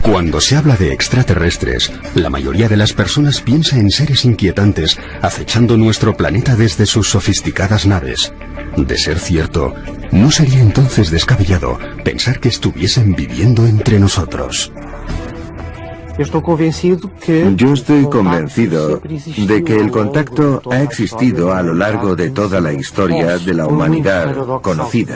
Cuando se habla de extraterrestres, la mayoría de las personas piensa en seres inquietantes acechando nuestro planeta desde sus sofisticadas naves. De ser cierto, ¿no sería entonces descabellado pensar que estuviesen viviendo entre nosotros? Yo estoy convencido de que el contacto ha existido a lo largo de toda la historia de la humanidad conocida.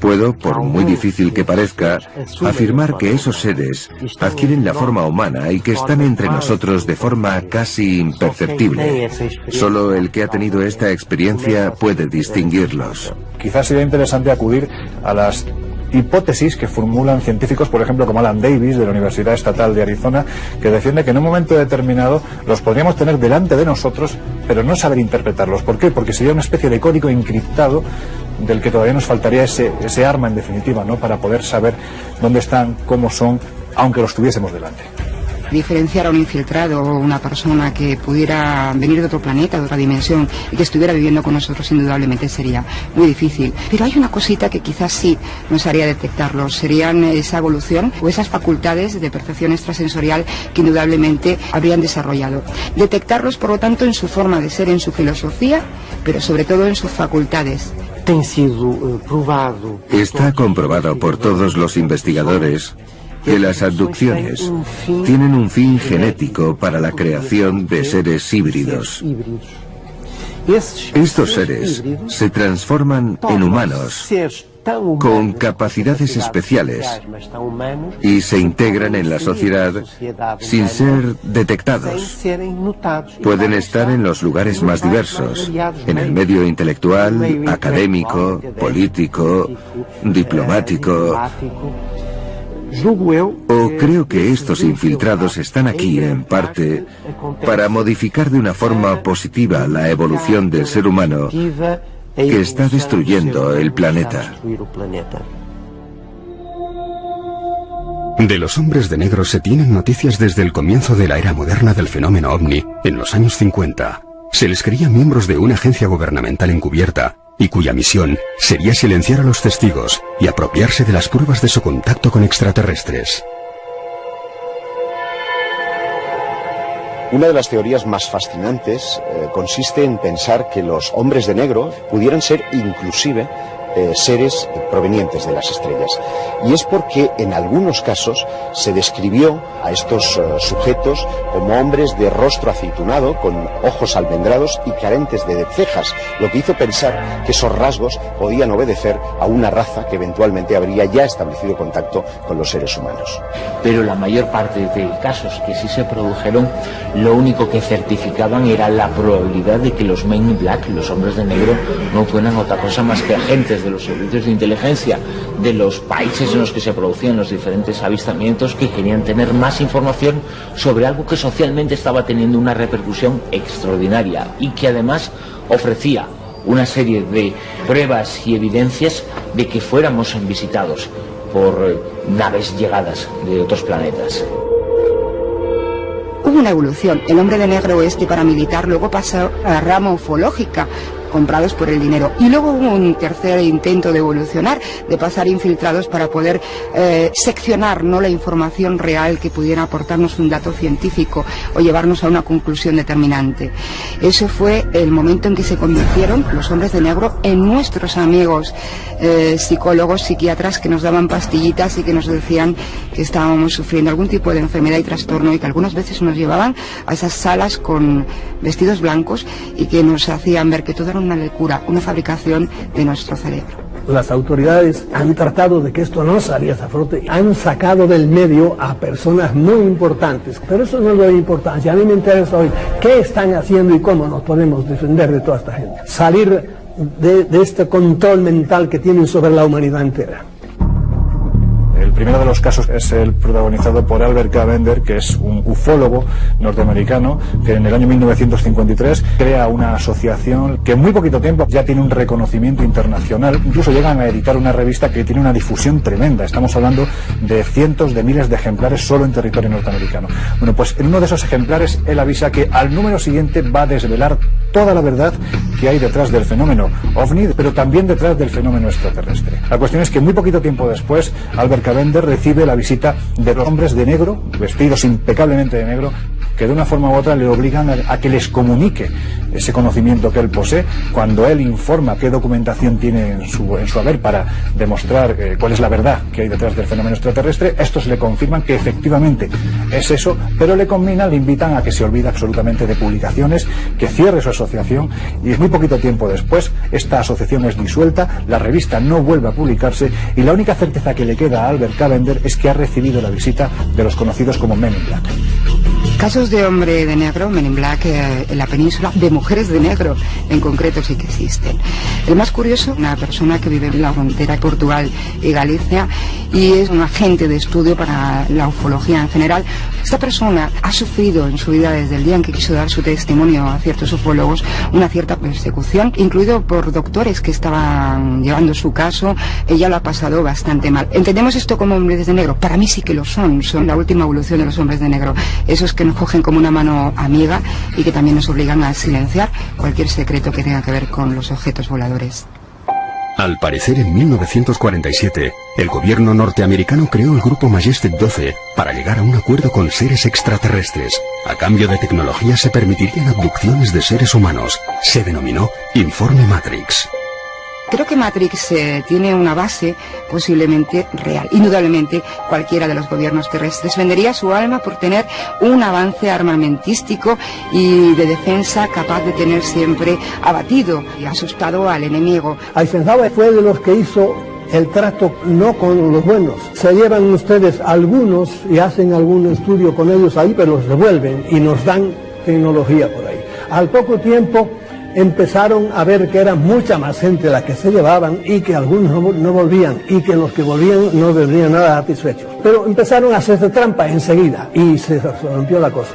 Puedo, por muy difícil que parezca, afirmar que esos seres adquieren la forma humana y que están entre nosotros de forma casi imperceptible. Solo el que ha tenido esta experiencia puede distinguirlos. Quizás sería interesante acudir a las hipótesis que formulan científicos, por ejemplo, como Alan Davis, de la Universidad Estatal de Arizona, que defiende que en un momento determinado los podríamos tener delante de nosotros, pero no saber interpretarlos. ¿Por qué? Porque sería una especie de código encriptado del que todavía nos faltaría ese arma, en definitiva, ¿no?, para poder saber dónde están, cómo son, aunque los tuviésemos delante. Diferenciar a un infiltrado o una persona que pudiera venir de otro planeta, de otra dimensión, y que estuviera viviendo con nosotros, indudablemente sería muy difícil. Pero hay una cosita que quizás sí nos haría detectarlo, serían esa evolución o esas facultades de percepción extrasensorial que indudablemente habrían desarrollado. Detectarlos, por lo tanto, en su forma de ser, en su filosofía, pero sobre todo en sus facultades. Está comprobado por todos los investigadores que las abducciones tienen un fin genético para la creación de seres híbridos. Estos seres se transforman en humanos con capacidades especiales y se integran en la sociedad sin ser detectados. Pueden estar en los lugares más diversos, en el medio intelectual, académico, político, diplomático. O creo que estos infiltrados están aquí, en parte, para modificar de una forma positiva la evolución del ser humano que está destruyendo el planeta. De los hombres de negro se tienen noticias desde el comienzo de la era moderna del fenómeno ovni, en los años 50. Se les creía miembros de una agencia gubernamental encubierta, y cuya misión sería silenciar a los testigos y apropiarse de las pruebas de su contacto con extraterrestres. Una de las teorías más fascinantes consiste en pensar que los hombres de negro pudieran ser inclusive seres provenientes de las estrellas. Y es porque en algunos casos se describió a estos sujetos como hombres de rostro aceitunado, con ojos almendrados y carentes de cejas, lo que hizo pensar que esos rasgos podían obedecer a una raza que eventualmente habría ya establecido contacto con los seres humanos. Pero la mayor parte de casos que sí se produjeron, lo único que certificaban era la probabilidad de que los Men in Black, los hombres de negro, no fueran otra cosa más que agentes de los servicios de inteligencia de los países en los que se producían los diferentes avistamientos, que querían tener más información sobre algo que socialmente estaba teniendo una repercusión extraordinaria y que además ofrecía una serie de pruebas y evidencias de que fuéramos visitados por naves llegadas de otros planetas. Hubo una evolución. El hombre de negro paramilitar luego pasó a la rama ufológica, comprados por el dinero. Y luego hubo un tercer intento de evolucionar, de pasar infiltrados para poder seccionar, ¿no?, la información real que pudiera aportarnos un dato científico o llevarnos a una conclusión determinante. Eso fue el momento en que se convirtieron los hombres de negro en nuestros amigos psicólogos, psiquiatras, que nos daban pastillitas y que nos decían que estábamos sufriendo algún tipo de enfermedad y trastorno, y que algunas veces nos llevaban a esas salas con vestidos blancos y que nos hacían ver que todo era una locura, una fabricación de nuestro cerebro. Las autoridades han tratado de que esto no saliese a flote, han sacado del medio a personas muy importantes, pero eso no es lo de importancia. A mí me interesa hoy qué están haciendo y cómo nos podemos defender de toda esta gente. Salir de este control mental que tienen sobre la humanidad entera. El primero de los casos es el protagonizado por Albert K. Bender, que es un ufólogo norteamericano que en el año 1953 crea una asociación que en muy poquito tiempo ya tiene un reconocimiento internacional. Incluso llegan a editar una revista que tiene una difusión tremenda. Estamos hablando de cientos de miles de ejemplares solo en territorio norteamericano. Bueno, pues en uno de esos ejemplares él avisa que al número siguiente va a desvelar toda la verdad que hay detrás del fenómeno ovni, pero también detrás del fenómeno extraterrestre. La cuestión es que muy poquito tiempo después, Albert Cavender recibe la visita de los hombres de negro, vestidos impecablemente de negro, que de una forma u otra le obligan a que les comunique ese conocimiento que él posee. Cuando él informa qué documentación tiene en su haber para demostrar cuál es la verdad que hay detrás del fenómeno extraterrestre, estos le confirman que efectivamente es eso, pero le invitan a que se olvide absolutamente de publicaciones, que cierre su asociación, y muy poquito tiempo después esta asociación es disuelta, la revista no vuelve a publicarse, y la única certeza que le queda a Albert Cavender es que ha recibido la visita de los conocidos como Men in Black. Casos de hombre de negro, Men in Black, en la península, de mujeres de negro en concreto sí que existen. El más curioso, una persona que vive en la frontera de Portugal y Galicia y es un agente de estudio para la ufología en general. Esta persona ha sufrido en su vida, desde el día en que quiso dar su testimonio a ciertos ufólogos, una cierta persecución, incluido por doctores que estaban llevando su caso. Ella lo ha pasado bastante mal. ¿Entendemos esto como hombres de negro? Para mí sí que lo son la última evolución de los hombres de negro. Esos que nos cogen como una mano amiga y que también nos obligan a silenciar cualquier secreto que tenga que ver con los objetos voladores. Al parecer, en 1947, el gobierno norteamericano creó el grupo Majestic 12 para llegar a un acuerdo con seres extraterrestres. A cambio de tecnología se permitirían abducciones de seres humanos. Se denominó Informe Matrix. Creo que Matrix tiene una base posiblemente real. Indudablemente, cualquiera de los gobiernos terrestres vendería su alma por tener un avance armamentístico y de defensa capaz de tener siempre abatido y asustado al enemigo. Eisenhower fue de los que hizo el trato no con los buenos. Se llevan ustedes algunos y hacen algún estudio con ellos ahí, pero los devuelven y nos dan tecnología por ahí. Al poco tiempo empezaron a ver que era mucha más gente la que se llevaban y que algunos no volvían y que los que volvían no volvían nada satisfechos. Pero empezaron a hacerse trampa enseguida y se rompió la cosa.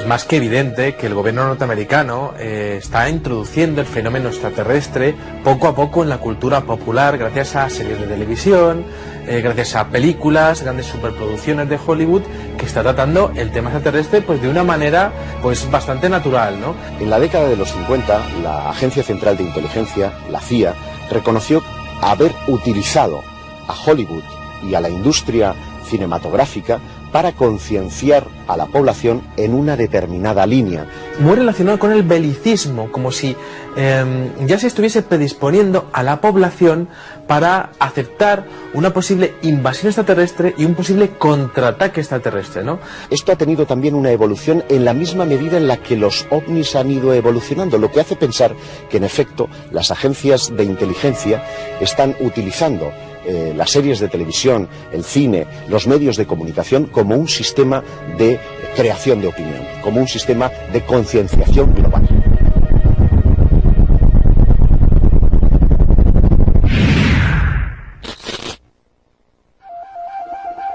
Es más que evidente que el gobierno norteamericano está introduciendo el fenómeno extraterrestre poco a poco en la cultura popular gracias a series de televisión, gracias a películas, grandes superproducciones de Hollywood, que está tratando el tema extraterrestre pues de una manera pues bastante natural, ¿no? En la década de los 50, la Agencia Central de Inteligencia, la CIA, reconoció haber utilizado a Hollywood y a la industria cinematográfica para concienciar a la población en una determinada línea. Muy relacionado con el belicismo, como si ya se estuviese predisponiendo a la población para aceptar una posible invasión extraterrestre y un posible contraataque extraterrestre, ¿no? Esto ha tenido también una evolución en la misma medida en la que los ovnis han ido evolucionando, lo que hace pensar que en efecto las agencias de inteligencia están utilizando las series de televisión, el cine, los medios de comunicación como un sistema de creación de opinión, como un sistema de concienciación global.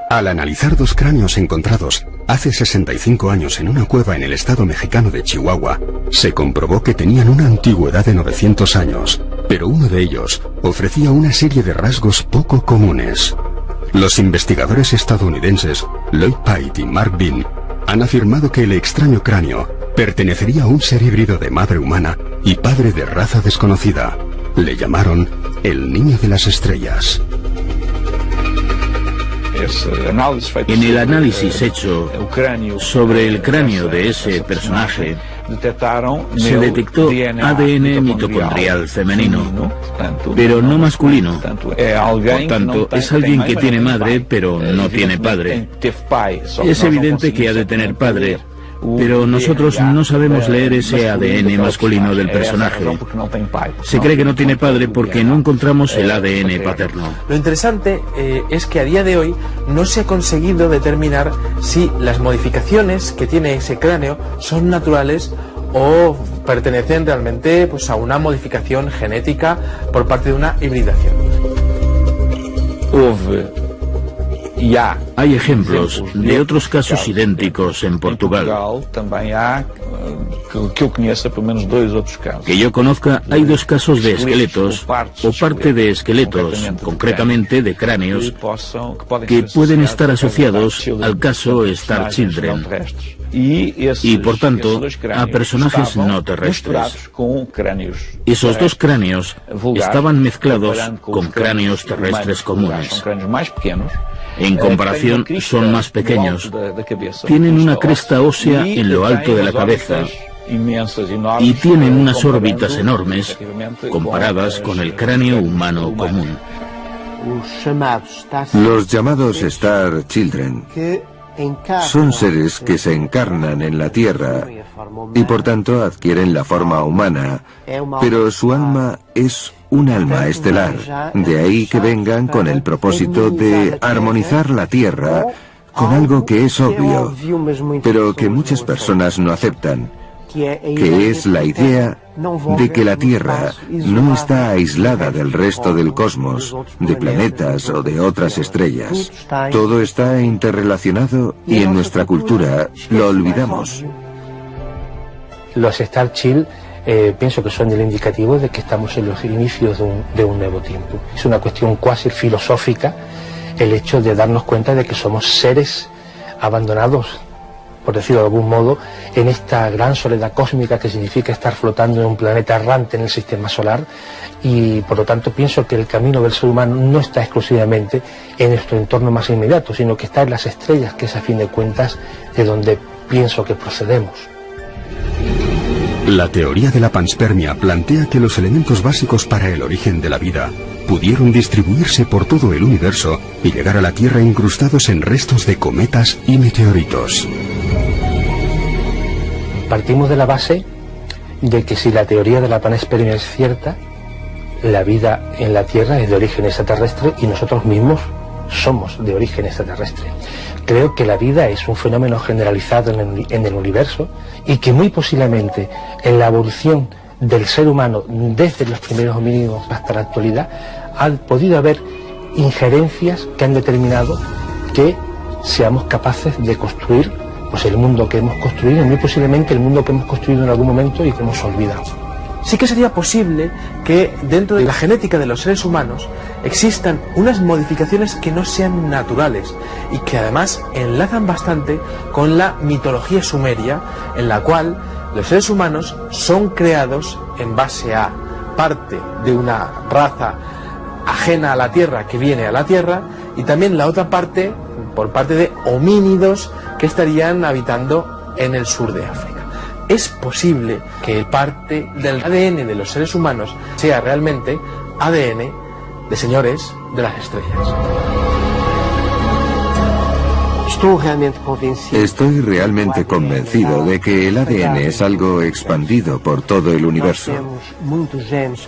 Al analizar dos cráneos encontrados hace 65 años en una cueva en el estado mexicano de Chihuahua, se comprobó que tenían una antigüedad de 900 años, pero uno de ellos ofrecía una serie de rasgos poco comunes. Los investigadores estadounidenses Lloyd Pite y Mark Bean han afirmado que el extraño cráneo pertenecería a un ser híbrido de madre humana y padre de raza desconocida. Le llamaron el Niño de las Estrellas. En el análisis hecho sobre el cráneo de ese personaje, se detectó ADN mitocondrial femenino, pero no masculino. Por tanto, es alguien que tiene madre, pero no tiene padre. Es evidente que ha de tener padre, pero nosotros no sabemos leer ese ADN masculino del personaje. Se cree que no tiene padre porque no encontramos el ADN paterno. Lo interesante es que a día de hoy no se ha conseguido determinar si las modificaciones que tiene ese cráneo son naturales o pertenecen realmente pues a una modificación genética por parte de una hibridación. Hay ejemplos de otros casos idénticos en Portugal. Que yo conozca, hay 2 casos de esqueletos, o parte de esqueletos, concretamente de cráneos, que pueden estar asociados al caso Star Children, y por tanto a personajes no terrestres. Esos 2 cráneos estaban mezclados con cráneos terrestres comunes. En comparación, son más pequeños, tienen una cresta ósea en lo alto de la cabeza y tienen unas órbitas enormes comparadas con el cráneo humano común. Los llamados Star Children son seres que se encarnan en la Tierra y por tanto adquieren la forma humana, pero su alma es un alma estelar, de ahí que vengan con el propósito de armonizar la Tierra con algo que es obvio, pero que muchas personas no aceptan, que es la idea de que la Tierra no está aislada del resto del cosmos, de planetas o de otras estrellas. Todo está interrelacionado y en nuestra cultura lo olvidamos. Los Star Child pienso que son el indicativo de que estamos en los inicios de un nuevo tiempo. Es una cuestión cuasi filosófica el hecho de darnos cuenta de que somos seres abandonados, por decirlo de algún modo, en esta gran soledad cósmica que significa estar flotando en un planeta errante en el sistema solar, y por lo tanto pienso que el camino del ser humano no está exclusivamente en nuestro entorno más inmediato, sino que está en las estrellas, que es a fin de cuentas de donde pienso que procedemos. La teoría de la panspermia plantea que los elementos básicos para el origen de la vida pudieron distribuirse por todo el universo y llegar a la Tierra incrustados en restos de cometas y meteoritos. Partimos de la base de que si la teoría de la panspermia es cierta, la vida en la Tierra es de origen extraterrestre y nosotros mismos somos de origen extraterrestre. Creo que la vida es un fenómeno generalizado en el universo y que muy posiblemente en la evolución del ser humano desde los primeros homínidos hasta la actualidad ha podido haber injerencias que han determinado que seamos capaces de construir pues el mundo que hemos construido, y muy posiblemente el mundo que hemos construido en algún momento y que hemos olvidado. Sí que sería posible que dentro de la genética de los seres humanos existan unas modificaciones que no sean naturales y que además enlazan bastante con la mitología sumeria, en la cual los seres humanos son creados en base a parte de una raza ajena a la Tierra que viene a la Tierra, y también la otra parte por parte de homínidos que estarían habitando en el sur de África. Es posible que parte del ADN de los seres humanos sea realmente ADN de señores de las estrellas. Estoy realmente convencido de que el ADN es algo expandido por todo el universo.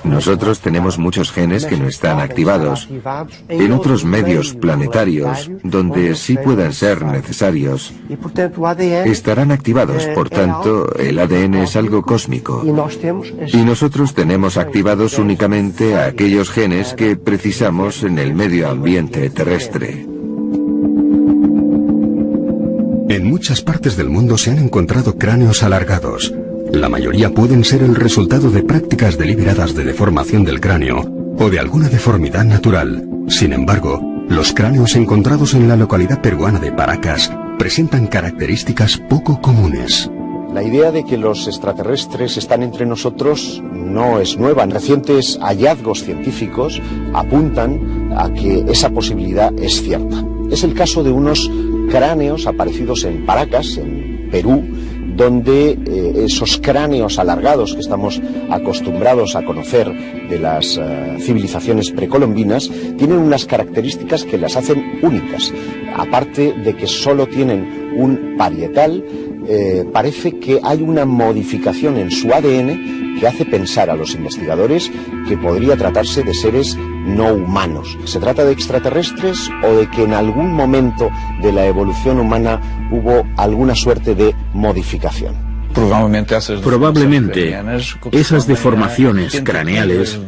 Nosotros tenemos muchos genes que no están activados. En otros medios planetarios, donde sí puedan ser necesarios, estarán activados. Por tanto, el ADN es algo cósmico. Y nosotros tenemos activados únicamente a aquellos genes que precisamos en el medio ambiente terrestre. En muchas partes del mundo se han encontrado cráneos alargados. La mayoría pueden ser el resultado de prácticas deliberadas de deformación del cráneo o de alguna deformidad natural. Sin embargo, los cráneos encontrados en la localidad peruana de Paracas presentan características poco comunes. La idea de que los extraterrestres están entre nosotros no es nueva. Recientes hallazgos científicos apuntan a que esa posibilidad es cierta. Es el caso de unos cráneos aparecidos en Paracas, en Perú, donde esos cráneos alargados que estamos acostumbrados a conocer de las civilizaciones precolombinas tienen unas características que las hacen únicas. Aparte de que solo tienen un parietal, parece que hay una modificación en su ADN que hace pensar a los investigadores que podría tratarse de seres no humanos. ¿Se trata de extraterrestres o de que en algún momento de la evolución humana hubo alguna suerte de modificación? Probablemente esas deformaciones craneales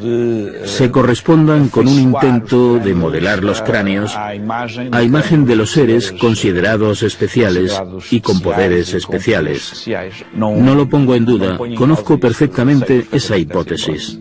se correspondan con un intento de modelar los cráneos a imagen de los seres considerados especiales y con poderes especiales. No lo pongo en duda, conozco perfectamente esa hipótesis.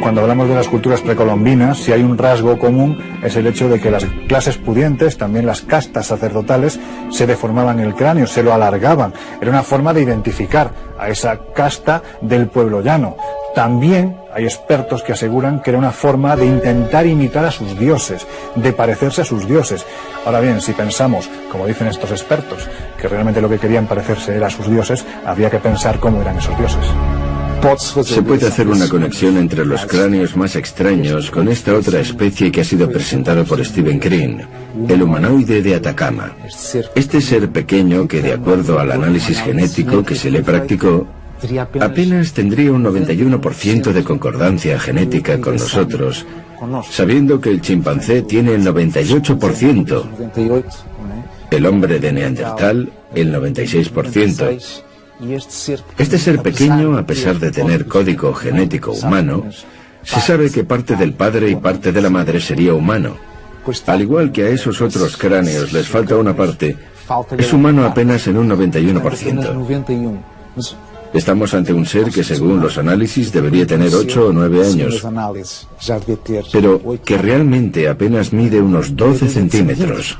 Cuando hablamos de las culturas precolombinas, si hay un rasgo común es el hecho de que las clases pudientes, también las castas sacerdotales, se deformaban el cráneo, se lo alargaban. Era una forma de identificar a esa casta del pueblo llano. También hay expertos que aseguran que era una forma de intentar imitar a sus dioses, de parecerse a sus dioses. Ahora bien, si pensamos, como dicen estos expertos, que realmente lo que querían parecerse era a sus dioses, habría que pensar cómo eran esos dioses. Se puede hacer una conexión entre los cráneos más extraños con esta otra especie que ha sido presentada por Stephen Green, el humanoide de Atacama. Este ser pequeño que, de acuerdo al análisis genético que se le practicó, apenas tendría un 91% de concordancia genética con nosotros, sabiendo que el chimpancé tiene el 98%, el hombre de Neandertal el 96%. Este ser pequeño, a pesar de tener código genético humano, se sabe que parte del padre y parte de la madre sería humano. Al igual que a esos otros cráneos les falta una parte, es humano apenas en un 91%. Estamos ante un ser que, según los análisis, debería tener 8 o 9 años, pero que realmente apenas mide unos 12 centímetros.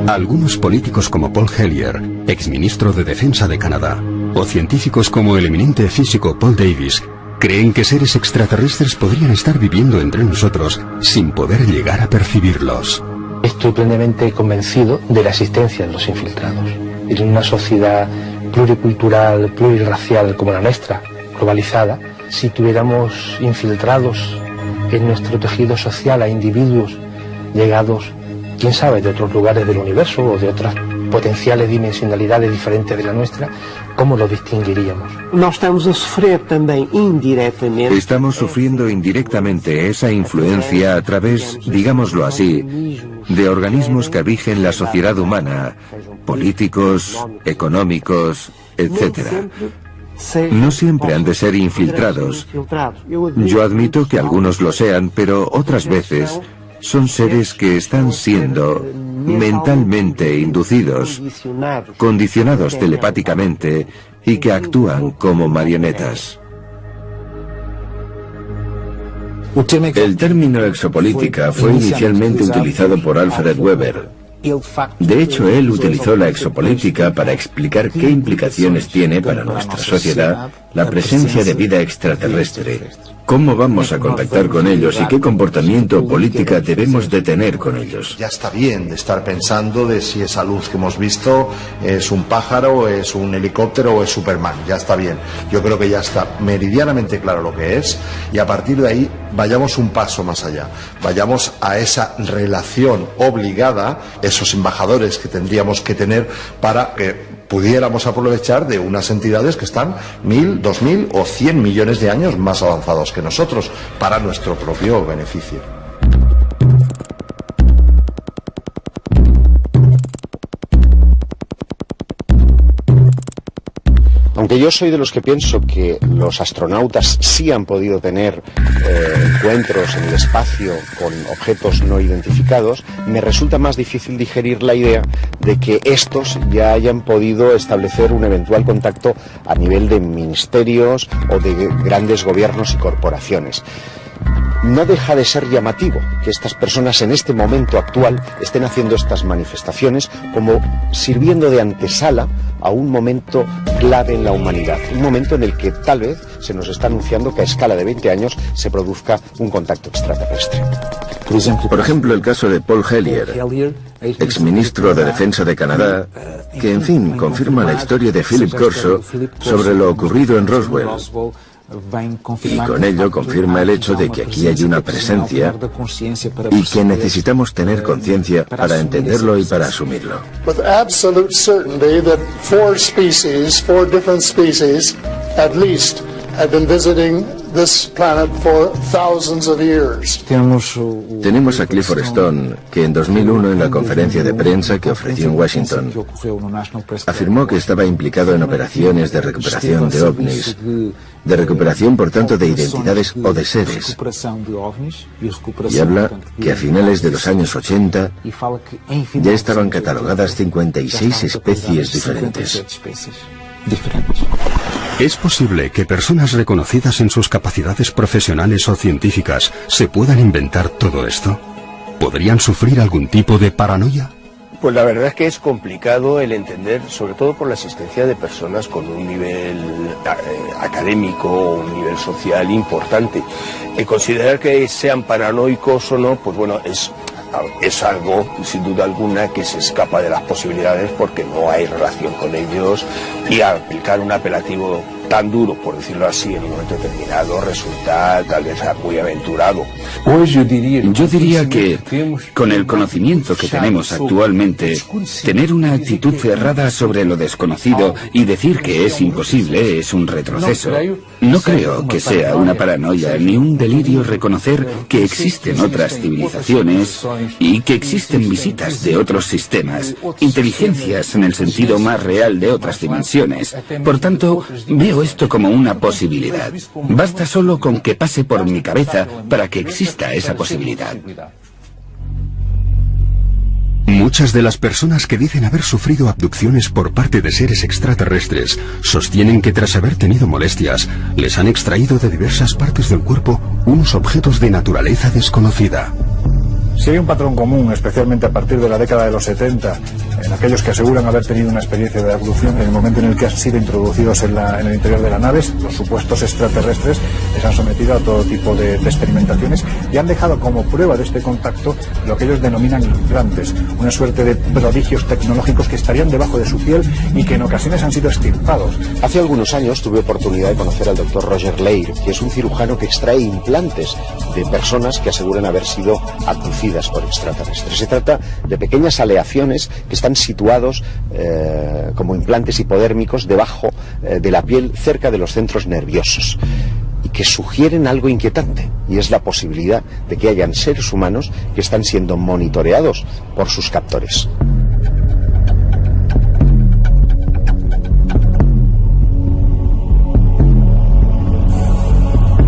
Algunos políticos como Paul Hellyer, exministro de Defensa de Canadá, o científicos como el eminente físico Paul Davies, creen que seres extraterrestres podrían estar viviendo entre nosotros sin poder llegar a percibirlos. Estoy plenamente convencido de la existencia de los infiltrados. En una sociedad pluricultural, plurirracial como la nuestra, globalizada, si tuviéramos infiltrados en nuestro tejido social a individuos llegados, quién sabe, de otros lugares del universo o de otras potenciales dimensionalidades diferentes de la nuestra, ¿cómo lo distinguiríamos? Estamos sufriendo indirectamente esa influencia a través, digámoslo así, de organismos que rigen la sociedad humana, políticos, económicos, etc. No siempre han de ser infiltrados. Yo admito que algunos lo sean, pero otras veces son seres que están siendo mentalmente inducidos, condicionados telepáticamente y que actúan como marionetas. El término exopolítica fue inicialmente utilizado por Alfred Weber. De hecho, él utilizó la exopolítica para explicar qué implicaciones tiene para nuestra sociedad la presencia de vida extraterrestre, cómo vamos a contactar con ellos y qué comportamiento o política debemos de tener con ellos. Ya está bien de estar pensando de si esa luz que hemos visto es un pájaro, es un helicóptero o es Superman. Ya está bien. Yo creo que ya está meridianamente claro lo que es y a partir de ahí vayamos un paso más allá. Vayamos a esa relación obligada, esos embajadores que tendríamos que tener para que pudiéramos aprovechar de unas entidades que están 1000, 2000 o 100 millones de años más avanzados que nosotros para nuestro propio beneficio. Aunque yo soy de los que pienso que los astronautas sí han podido tener encuentros en el espacio con objetos no identificados, me resulta más difícil digerir la idea de que estos ya hayan podido establecer un eventual contacto a nivel de ministerios o de grandes gobiernos y corporaciones. No deja de ser llamativo que estas personas en este momento actual estén haciendo estas manifestaciones como sirviendo de antesala a un momento clave en la humanidad, un momento en el que tal vez se nos está anunciando que a escala de 20 años se produzca un contacto extraterrestre. Por ejemplo, el caso de Paul Hellyer, exministro de Defensa de Canadá, que en fin confirma la historia de Philip Corso sobre lo ocurrido en Roswell. Y con ello confirma el hecho de que aquí hay una presencia y que necesitamos tener conciencia para entenderlo y para asumirlo. With absolute certainty that four different species, at least, have been visiting this planet for thousands of years. Tenemos a Clifford Stone, que en 2001 en la conferencia de prensa que ofreció en Washington, afirmó que estaba implicado en operaciones de recuperación de ovnis, de recuperación por tanto de identidades o de seres, y habla que a finales de los años 80 ya estaban catalogadas 56 especies diferentes. ¿Es posible que personas reconocidas en sus capacidades profesionales o científicas se puedan inventar todo esto? ¿Podrían sufrir algún tipo de paranoia? Pues la verdad es que es complicado el entender, sobre todo por la existencia de personas con un nivel académico o un nivel social importante. Considerar que sean paranoicos o no, pues bueno, es algo, sin duda alguna, que se escapa de las posibilidades porque no hay relación con ellos, y aplicar un apelativo tan duro, por decirlo así, en un momento determinado resulta tal vez muy aventurado. Yo diría que, con el conocimiento que tenemos actualmente, tener una actitud cerrada sobre lo desconocido y decir que es imposible es un retroceso. No creo que sea una paranoia ni un delirio reconocer que existen otras civilizaciones y que existen visitas de otros sistemas, inteligencias en el sentido más real de otras dimensiones. Por tanto, veo esto como una posibilidad. Basta solo con que pase por mi cabeza para que exista esa posibilidad. Muchas de las personas que dicen haber sufrido abducciones por parte de seres extraterrestres sostienen que tras haber tenido molestias, les han extraído de diversas partes del cuerpo unos objetos de naturaleza desconocida. Si hay un patrón común, especialmente a partir de la década de los 70, en aquellos que aseguran haber tenido una experiencia de abducción, en el momento en el que han sido introducidos en el interior de la nave, los supuestos extraterrestres les han sometido a todo tipo de experimentaciones y han dejado como prueba de este contacto lo que ellos denominan implantes, una suerte de prodigios tecnológicos que estarían debajo de su piel y que en ocasiones han sido extirpados. Hace algunos años tuve oportunidad de conocer al doctor Roger Leir, que es un cirujano que extrae implantes de personas que aseguran haber sido abducidas por extraterrestres. Se trata de pequeñas aleaciones que están situados como implantes hipodérmicos debajo de la piel, cerca de los centros nerviosos, y que sugieren algo inquietante, y es la posibilidad de que hayan seres humanos que están siendo monitoreados por sus captores.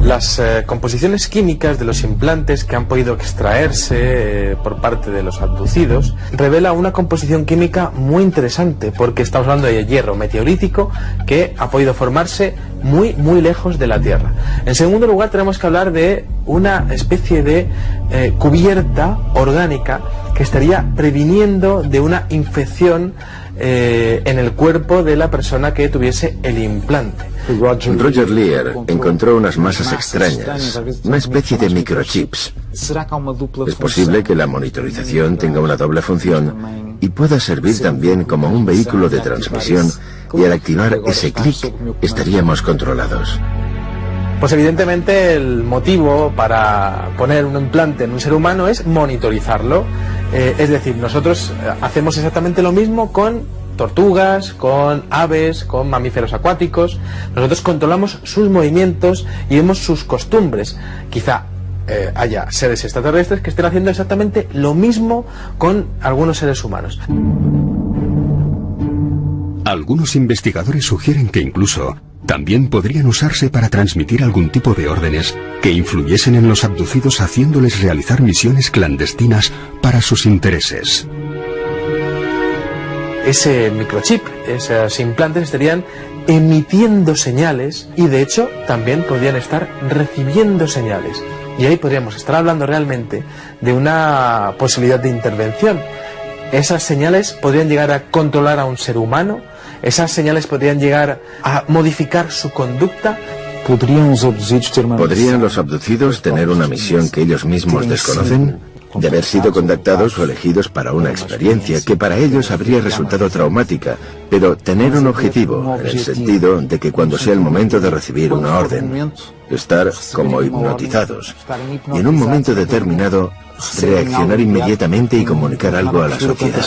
Las composiciones químicas de los implantes que han podido extraerse por parte de los abducidos revela una composición química muy interesante, porque estamos hablando de hierro meteorítico que ha podido formarse muy lejos de la Tierra. En segundo lugar, tenemos que hablar de una especie de cubierta orgánica que estaría previniendo de una infección en el cuerpo de la persona que tuviese el implante. Roger Leir encontró unas masas extrañas, una especie de microchips. Es posible que la monitorización tenga una doble función y pueda servir también como un vehículo de transmisión, y al activar ese clic estaríamos controlados. Pues evidentemente el motivo para poner un implante en un ser humano es monitorizarlo. Es decir, nosotros hacemos exactamente lo mismo con tortugas, con aves, con mamíferos acuáticos. Nosotros controlamos sus movimientos y vemos sus costumbres. Quizá haya seres extraterrestres que estén haciendo exactamente lo mismo con algunos seres humanos. Algunos investigadores sugieren que incluso también podrían usarse para transmitir algún tipo de órdenes que influyesen en los abducidos, haciéndoles realizar misiones clandestinas para sus intereses. Ese microchip, esos implantes estarían emitiendo señales y de hecho también podrían estar recibiendo señales. Y ahí podríamos estar hablando realmente de una posibilidad de intervención. Esas señales podrían llegar a controlar a un ser humano, esas señales podrían llegar a modificar su conducta. ¿Podrían los abducidos tener una misión que ellos mismos desconocen? De haber sido contactados o elegidos para una experiencia que para ellos habría resultado traumática, pero tener un objetivo, en el sentido de que cuando sea el momento de recibir una orden, estar como hipnotizados, y en un momento determinado reaccionar inmediatamente y comunicar algo a la sociedad.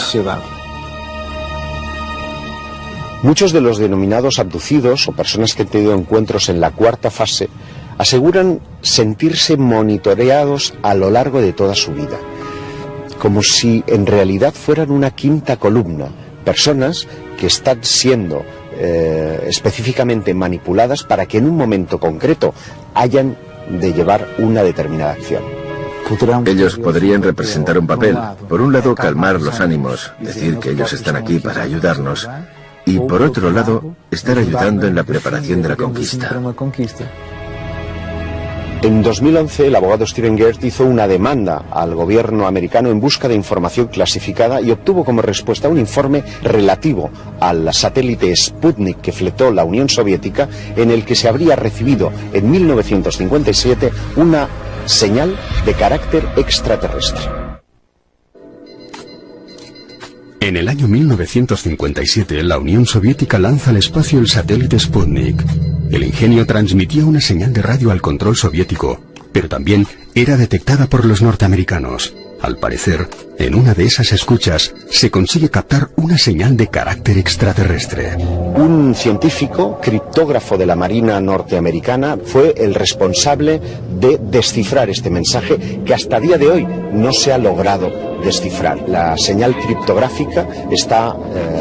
Muchos de los denominados abducidos o personas que han tenido encuentros en la cuarta fase aseguran sentirse monitoreados a lo largo de toda su vida, como si en realidad fueran una quinta columna, personas que están siendo específicamente manipuladas para que en un momento concreto hayan de llevar una determinada acción. Ellos podrían representar un papel. Por un lado, calmar los ánimos, decir que ellos están aquí para ayudarnos, y por otro lado, estar ayudando en la preparación de la conquista. En 2011, el abogado Steven Gert hizo una demanda al gobierno americano en busca de información clasificada y obtuvo como respuesta un informe relativo al satélite Sputnik que fletó la Unión Soviética, en el que se habría recibido en 1957 una señal de carácter extraterrestre. En el año 1957, la Unión Soviética lanza al espacio el satélite Sputnik. El ingenio transmitía una señal de radio al control soviético, pero también era detectada por los norteamericanos. Al parecer, en una de esas escuchas se consigue captar una señal de carácter extraterrestre. Un científico, criptógrafo de la Marina norteamericana, fue el responsable de descifrar este mensaje que hasta día de hoy no se ha logrado descifrar. La señal criptográfica está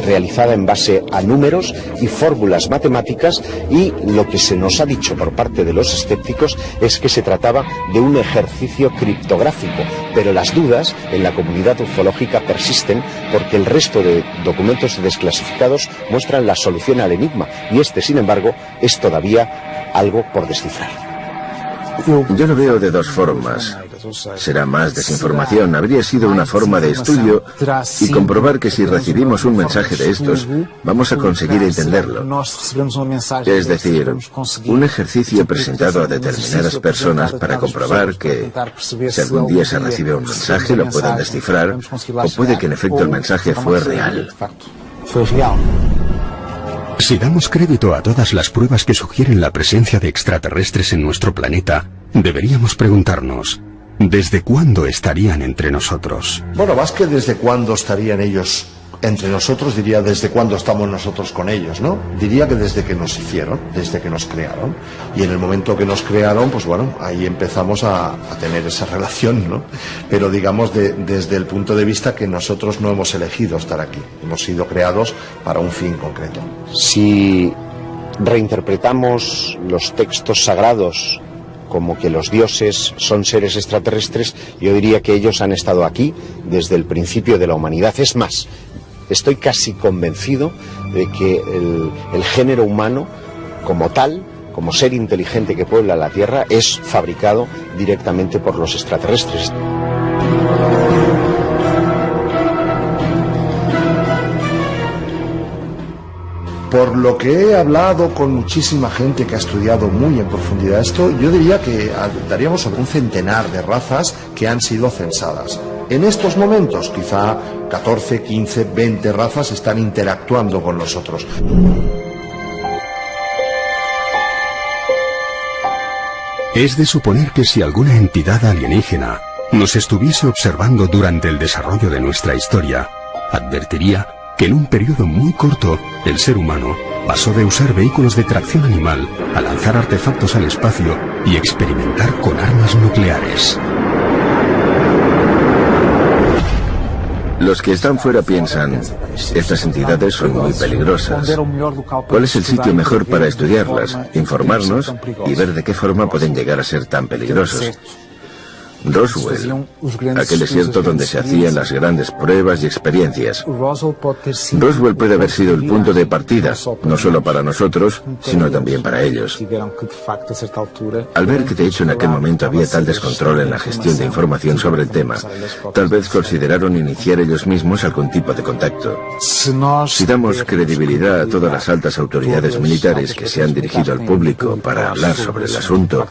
realizada en base a números y fórmulas matemáticas, y lo que se nos ha dicho por parte de los escépticos es que se trataba de un ejercicio criptográfico, pero las dudas en la comunidad ufológica persisten porque el resto de documentos desclasificados muestran la solución al enigma, y este, sin embargo, es todavía algo por descifrar. Yo lo veo de dos formas. Será más desinformación, habría sido una forma de estudio y comprobar que si recibimos un mensaje de estos, vamos a conseguir entenderlo. Es decir, un ejercicio presentado a determinadas personas para comprobar que si algún día se recibe un mensaje lo pueden descifrar, o puede que en efecto el mensaje fue real. Si damos crédito a todas las pruebas que sugieren la presencia de extraterrestres en nuestro planeta, deberíamos preguntarnos, ¿desde cuándo estarían entre nosotros? Bueno, más que desde cuándo estarían ellos entre nosotros, diría desde cuándo estamos nosotros con ellos, ¿no? Diría que desde que nos hicieron, desde que nos crearon. Y en el momento que nos crearon, pues bueno, ahí empezamos a tener esa relación, ¿no? Pero digamos desde el punto de vista que nosotros no hemos elegido estar aquí. Hemos sido creados para un fin concreto. Si reinterpretamos los textos sagrados como que los dioses son seres extraterrestres, yo diría que ellos han estado aquí desde el principio de la humanidad. Es más, estoy casi convencido de que el género humano, como tal, como ser inteligente que puebla la Tierra, es fabricado directamente por los extraterrestres. Por lo que he hablado con muchísima gente que ha estudiado muy en profundidad esto, yo diría que daríamos sobre un centenar de razas que han sido censadas. En estos momentos, quizá 14, 15, 20 razas están interactuando con nosotros. Es de suponer que si alguna entidad alienígena nos estuviese observando durante el desarrollo de nuestra historia, advertiría que en un periodo muy corto el ser humano pasó de usar vehículos de tracción animal a lanzar artefactos al espacio y experimentar con armas nucleares. Los que están fuera piensan, estas entidades son muy peligrosas. ¿Cuál es el sitio mejor para estudiarlas, informarnos y ver de qué forma pueden llegar a ser tan peligrosos? Roswell, aquel desierto donde se hacían las grandes pruebas y experiencias. Roswell puede haber sido el punto de partida, no solo para nosotros, sino también para ellos. Al ver que de hecho en aquel momento había tal descontrol en la gestión de información sobre el tema, tal vez consideraron iniciar ellos mismos algún tipo de contacto. Si damos credibilidad a todas las altas autoridades militares que se han dirigido al público para hablar sobre el asunto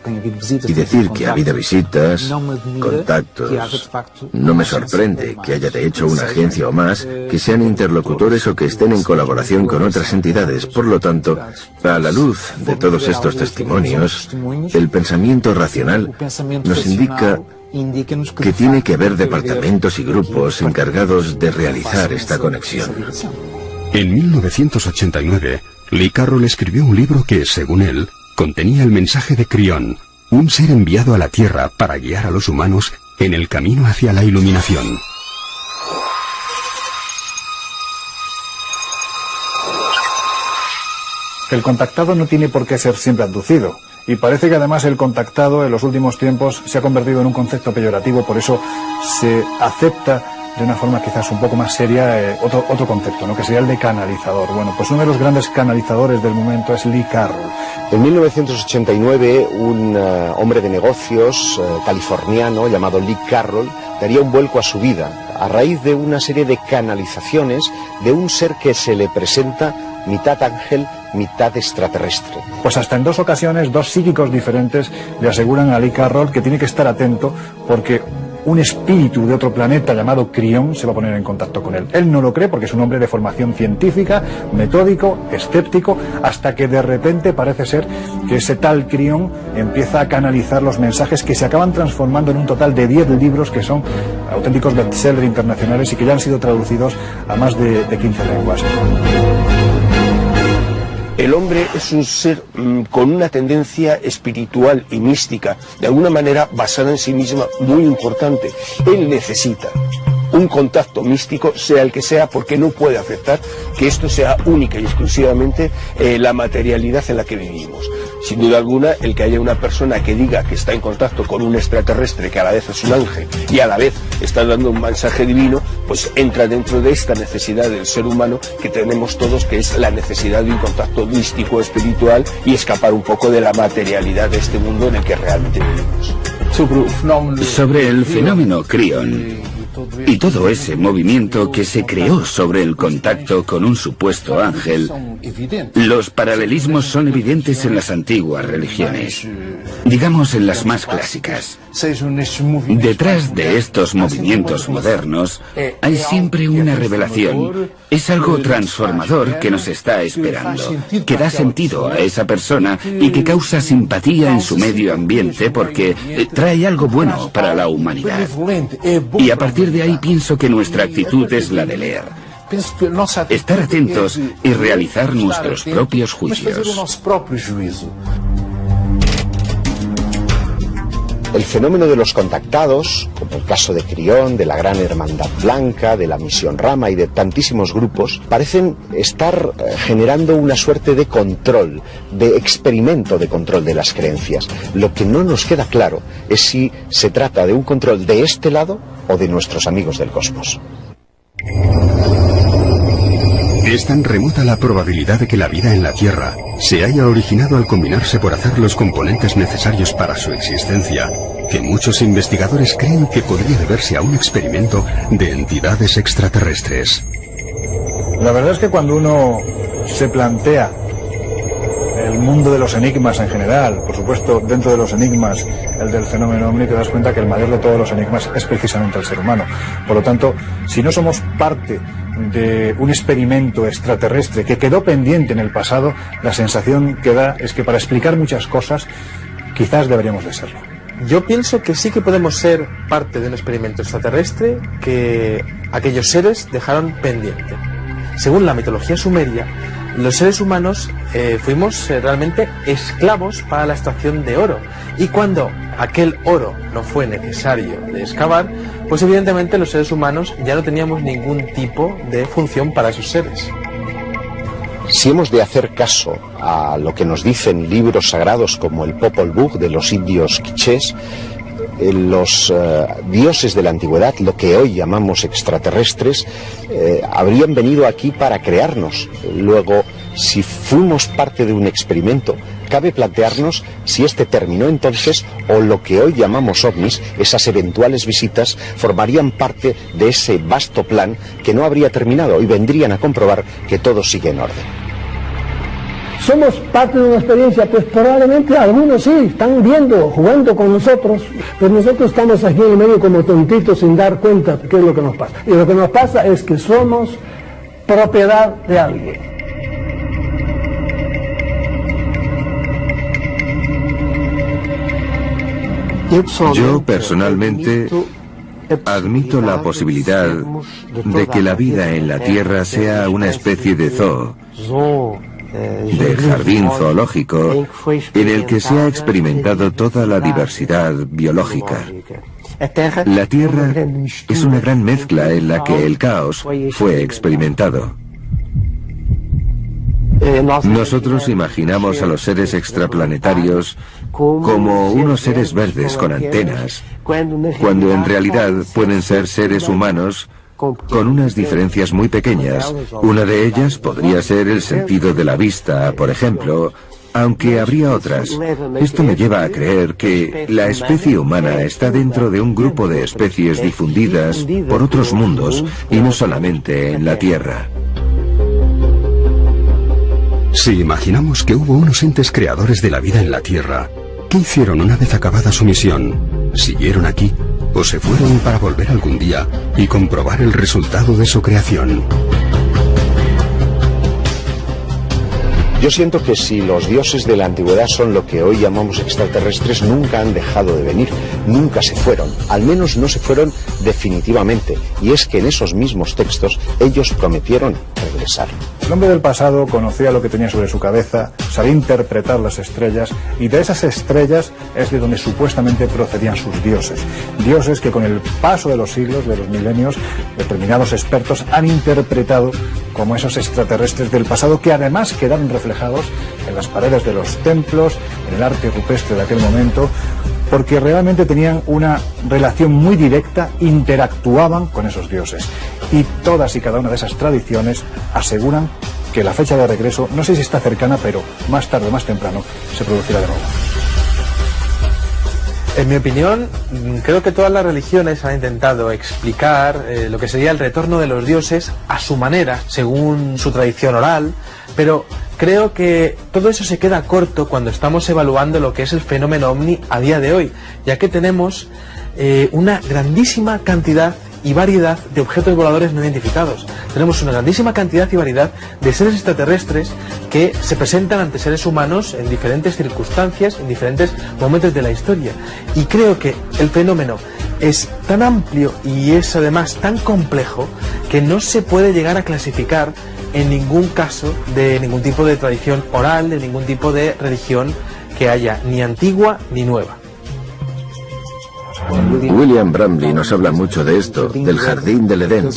y decir que ha habido visitas, contactos, no me sorprende que haya de hecho una agencia o más que sean interlocutores o que estén en colaboración con otras entidades. Por lo tanto, a la luz de todos estos testimonios, el pensamiento racional nos indica que tiene que haber departamentos y grupos encargados de realizar esta conexión. En 1989, Lee Carroll escribió un libro que, según él, contenía el mensaje de Crión, un ser enviado a la Tierra para guiar a los humanos en el camino hacia la iluminación. El contactado no tiene por qué ser siempre abducido. Y parece que además el contactado en los últimos tiempos se ha convertido en un concepto peyorativo, por eso se acepta de una forma quizás un poco más seria otro concepto, ¿no? Que sería el de canalizador. Bueno, pues uno de los grandes canalizadores del momento es Lee Carroll. En 1989, un hombre de negocios californiano llamado Lee Carroll daría un vuelco a su vida a raíz de una serie de canalizaciones de un ser que se le presenta mitad ángel, mitad extraterrestre. Pues hasta en 2 ocasiones, 2 psíquicos diferentes le aseguran a Lee Carroll que tiene que estar atento porque un espíritu de otro planeta llamado Crión se va a poner en contacto con él. Él no lo cree porque es un hombre de formación científica, metódico, escéptico, hasta que de repente parece ser que ese tal Crión empieza a canalizar los mensajes que se acaban transformando en un total de 10 libros que son auténticos bestsellers internacionales y que ya han sido traducidos a más de 15 lenguas. El hombre es un ser con una tendencia espiritual y mística, de alguna manera basada en sí misma, muy importante. Él necesita un contacto místico, sea el que sea, porque no puede aceptar que esto sea única y exclusivamente la materialidad en la que vivimos. Sin duda alguna, el que haya una persona que diga que está en contacto con un extraterrestre, que a la vez es un ángel y a la vez está dando un mensaje divino, pues entra dentro de esta necesidad del ser humano que tenemos todos, que es la necesidad de un contacto místico, espiritual y escapar un poco de la materialidad de este mundo en el que realmente vivimos. Sobre el fenómeno Crión y todo ese movimiento que se creó sobre el contacto con un supuesto ángel, los paralelismos son evidentes en las antiguas religiones, digamos en las más clásicas. Detrás de estos movimientos modernos hay siempre una revelación. Es algo transformador que nos está esperando, que da sentido a esa persona y que causa simpatía en su medio ambiente porque trae algo bueno para la humanidad. Y a partir de ahí pienso que nuestra actitud es la de leer, estar atentos y realizar nuestros propios juicios. El fenómeno de los contactados, como el caso de Crión, de la Gran Hermandad Blanca, de la Misión Rama y de tantísimos grupos, parecen estar generando una suerte de control, de experimento de control de las creencias. Lo que no nos queda claro es si se trata de un control de este lado o de nuestros amigos del cosmos. Es tan remota la probabilidad de que la vida en la Tierra se haya originado al combinarse por azar los componentes necesarios para su existencia, que muchos investigadores creen que podría deberse a un experimento de entidades extraterrestres. La verdad es que cuando uno se plantea el mundo de los enigmas en general, por supuesto dentro de los enigmas el del fenómeno ovni, te das cuenta que el mayor de todos los enigmas es precisamente el ser humano. Por lo tanto, si no somos parte de un experimento extraterrestre que quedó pendiente en el pasado, la sensación que da es que para explicar muchas cosas quizás deberíamos de serlo. Yo pienso que sí que podemos ser parte de un experimento extraterrestre que aquellos seres dejaron pendiente. Según la mitología sumeria, los seres humanos fuimos realmente esclavos para la extracción de oro, y cuando aquel oro no fue necesario de excavar, pues evidentemente los seres humanos ya no teníamos ningún tipo de función para esos seres. Si hemos de hacer caso a lo que nos dicen libros sagrados como el Popol Vuh de los indios quichés, los dioses de la antigüedad, lo que hoy llamamos extraterrestres, habrían venido aquí para crearnos. Luego, si fuimos parte de un experimento, cabe plantearnos si este terminó entonces o lo que hoy llamamos ovnis, esas eventuales visitas, formarían parte de ese vasto plan que no habría terminado y vendrían a comprobar que todo sigue en orden. ¿Somos parte de una experiencia? Pues probablemente algunos sí, están viendo, jugando con nosotros, pero nosotros estamos aquí en el medio como tontitos sin dar cuenta de qué es lo que nos pasa. Y lo que nos pasa es que somos propiedad de alguien. Yo personalmente admito la posibilidad de que la vida en la Tierra sea una especie de zoo, del jardín zoológico en el que se ha experimentado toda la diversidad biológica. La Tierra es una gran mezcla en la que el caos fue experimentado. Nosotros imaginamos a los seres extraplanetarios como unos seres verdes con antenas, cuando en realidad pueden ser seres humanos con unas diferencias muy pequeñas. Una de ellas podría ser el sentido de la vista, por ejemplo, aunque habría otras. Esto me lleva a creer que la especie humana está dentro de un grupo de especies difundidas por otros mundos y no solamente en la Tierra. Si imaginamos que hubo unos entes creadores de la vida en la Tierra, ¿qué hicieron una vez acabada su misión? ¿Siguieron aquí o se fueron para volver algún día y comprobar el resultado de su creación? Yo siento que si los dioses de la antigüedad son lo que hoy llamamos extraterrestres, nunca han dejado de venir, nunca se fueron, al menos no se fueron definitivamente, y es que en esos mismos textos ellos prometieron regresar. El hombre del pasado conocía lo que tenía sobre su cabeza, sabía interpretar las estrellas, y de esas estrellas es de donde supuestamente procedían sus dioses. Dioses que con el paso de los siglos, de los milenios, determinados expertos han interpretado como esos extraterrestres del pasado, que además quedaron reflejados en las paredes de los templos, en el arte rupestre de aquel momento, porque realmente tenían una relación muy directa, interactuaban con esos dioses. Y todas y cada una de esas tradiciones aseguran que la fecha de regreso, no sé si está cercana, pero más tarde o más temprano se producirá de nuevo. En mi opinión, creo que todas las religiones han intentado explicar lo que sería el retorno de los dioses a su manera, según su tradición oral, pero creo que todo eso se queda corto cuando estamos evaluando lo que es el fenómeno ovni a día de hoy, ya que tenemos una grandísima cantidad y variedad de objetos voladores no identificados. Tenemos una grandísima cantidad y variedad de seres extraterrestres que se presentan ante seres humanos en diferentes circunstancias, en diferentes momentos de la historia. Y creo que el fenómeno es tan amplio y es además tan complejo que no se puede llegar a clasificar en ningún caso de ningún tipo de tradición oral, de ningún tipo de religión que haya, ni antigua ni nueva. William Bramley nos habla mucho de esto, del jardín del Edén.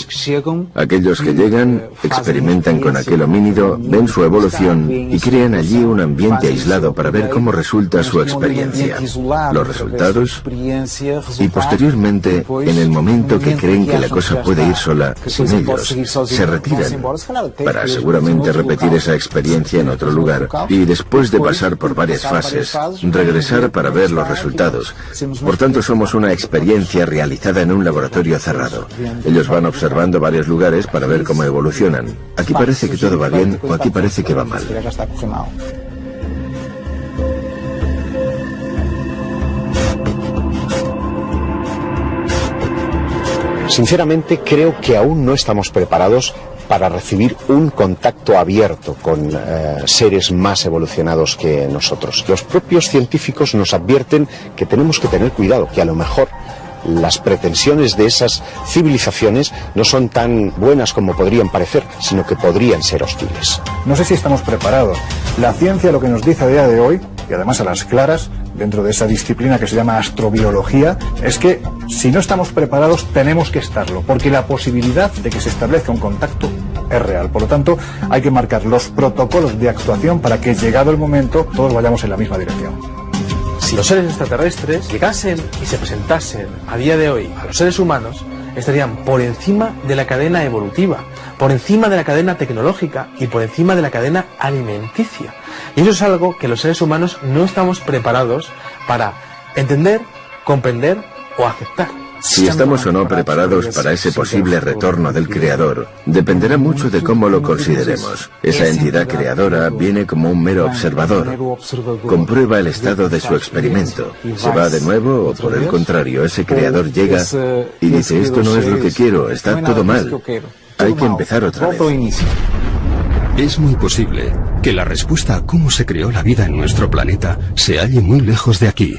Aquellos que llegan, experimentan con aquel homínido, ven su evolución y crean allí un ambiente aislado para ver cómo resulta su experiencia, los resultados, y posteriormente, en el momento que creen que la cosa puede ir sola, sin ellos, se retiran para seguramente repetir esa experiencia en otro lugar y después de pasar por varias fases, regresar para ver los resultados. Por tanto, somos una experiencia realizada en un laboratorio cerrado. Ellos van observando varios lugares para ver cómo evolucionan. Aquí parece que todo va bien o aquí parece que va mal. Sinceramente, creo que aún no estamos preparados para recibir un contacto abierto con seres más evolucionados que nosotros. Los propios científicos nos advierten que tenemos que tener cuidado, que a lo mejor las pretensiones de esas civilizaciones no son tan buenas como podrían parecer, sino que podrían ser hostiles. No sé si estamos preparados. La ciencia lo que nos dice a día de hoy, y además a las claras, dentro de esa disciplina que se llama astrobiología, es que si no estamos preparados tenemos que estarlo, porque la posibilidad de que se establezca un contacto es real. Por lo tanto, hay que marcar los protocolos de actuación para que, llegado el momento, todos vayamos en la misma dirección. Si los seres extraterrestres llegasen y se presentasen a día de hoy a los seres humanos, estarían por encima de la cadena evolutiva, por encima de la cadena tecnológica y por encima de la cadena alimenticia. Y eso es algo que los seres humanos no estamos preparados para entender, comprender o aceptar. Si estamos o no preparados para ese posible retorno del Creador, dependerá mucho de cómo lo consideremos. Esa entidad creadora viene como un mero observador. Comprueba el estado de su experimento. ¿Se va de nuevo o, por el contrario, ese Creador llega y dice: esto no es lo que quiero, está todo mal, hay que empezar otra vez? Es muy posible que la respuesta a cómo se creó la vida en nuestro planeta se halle muy lejos de aquí.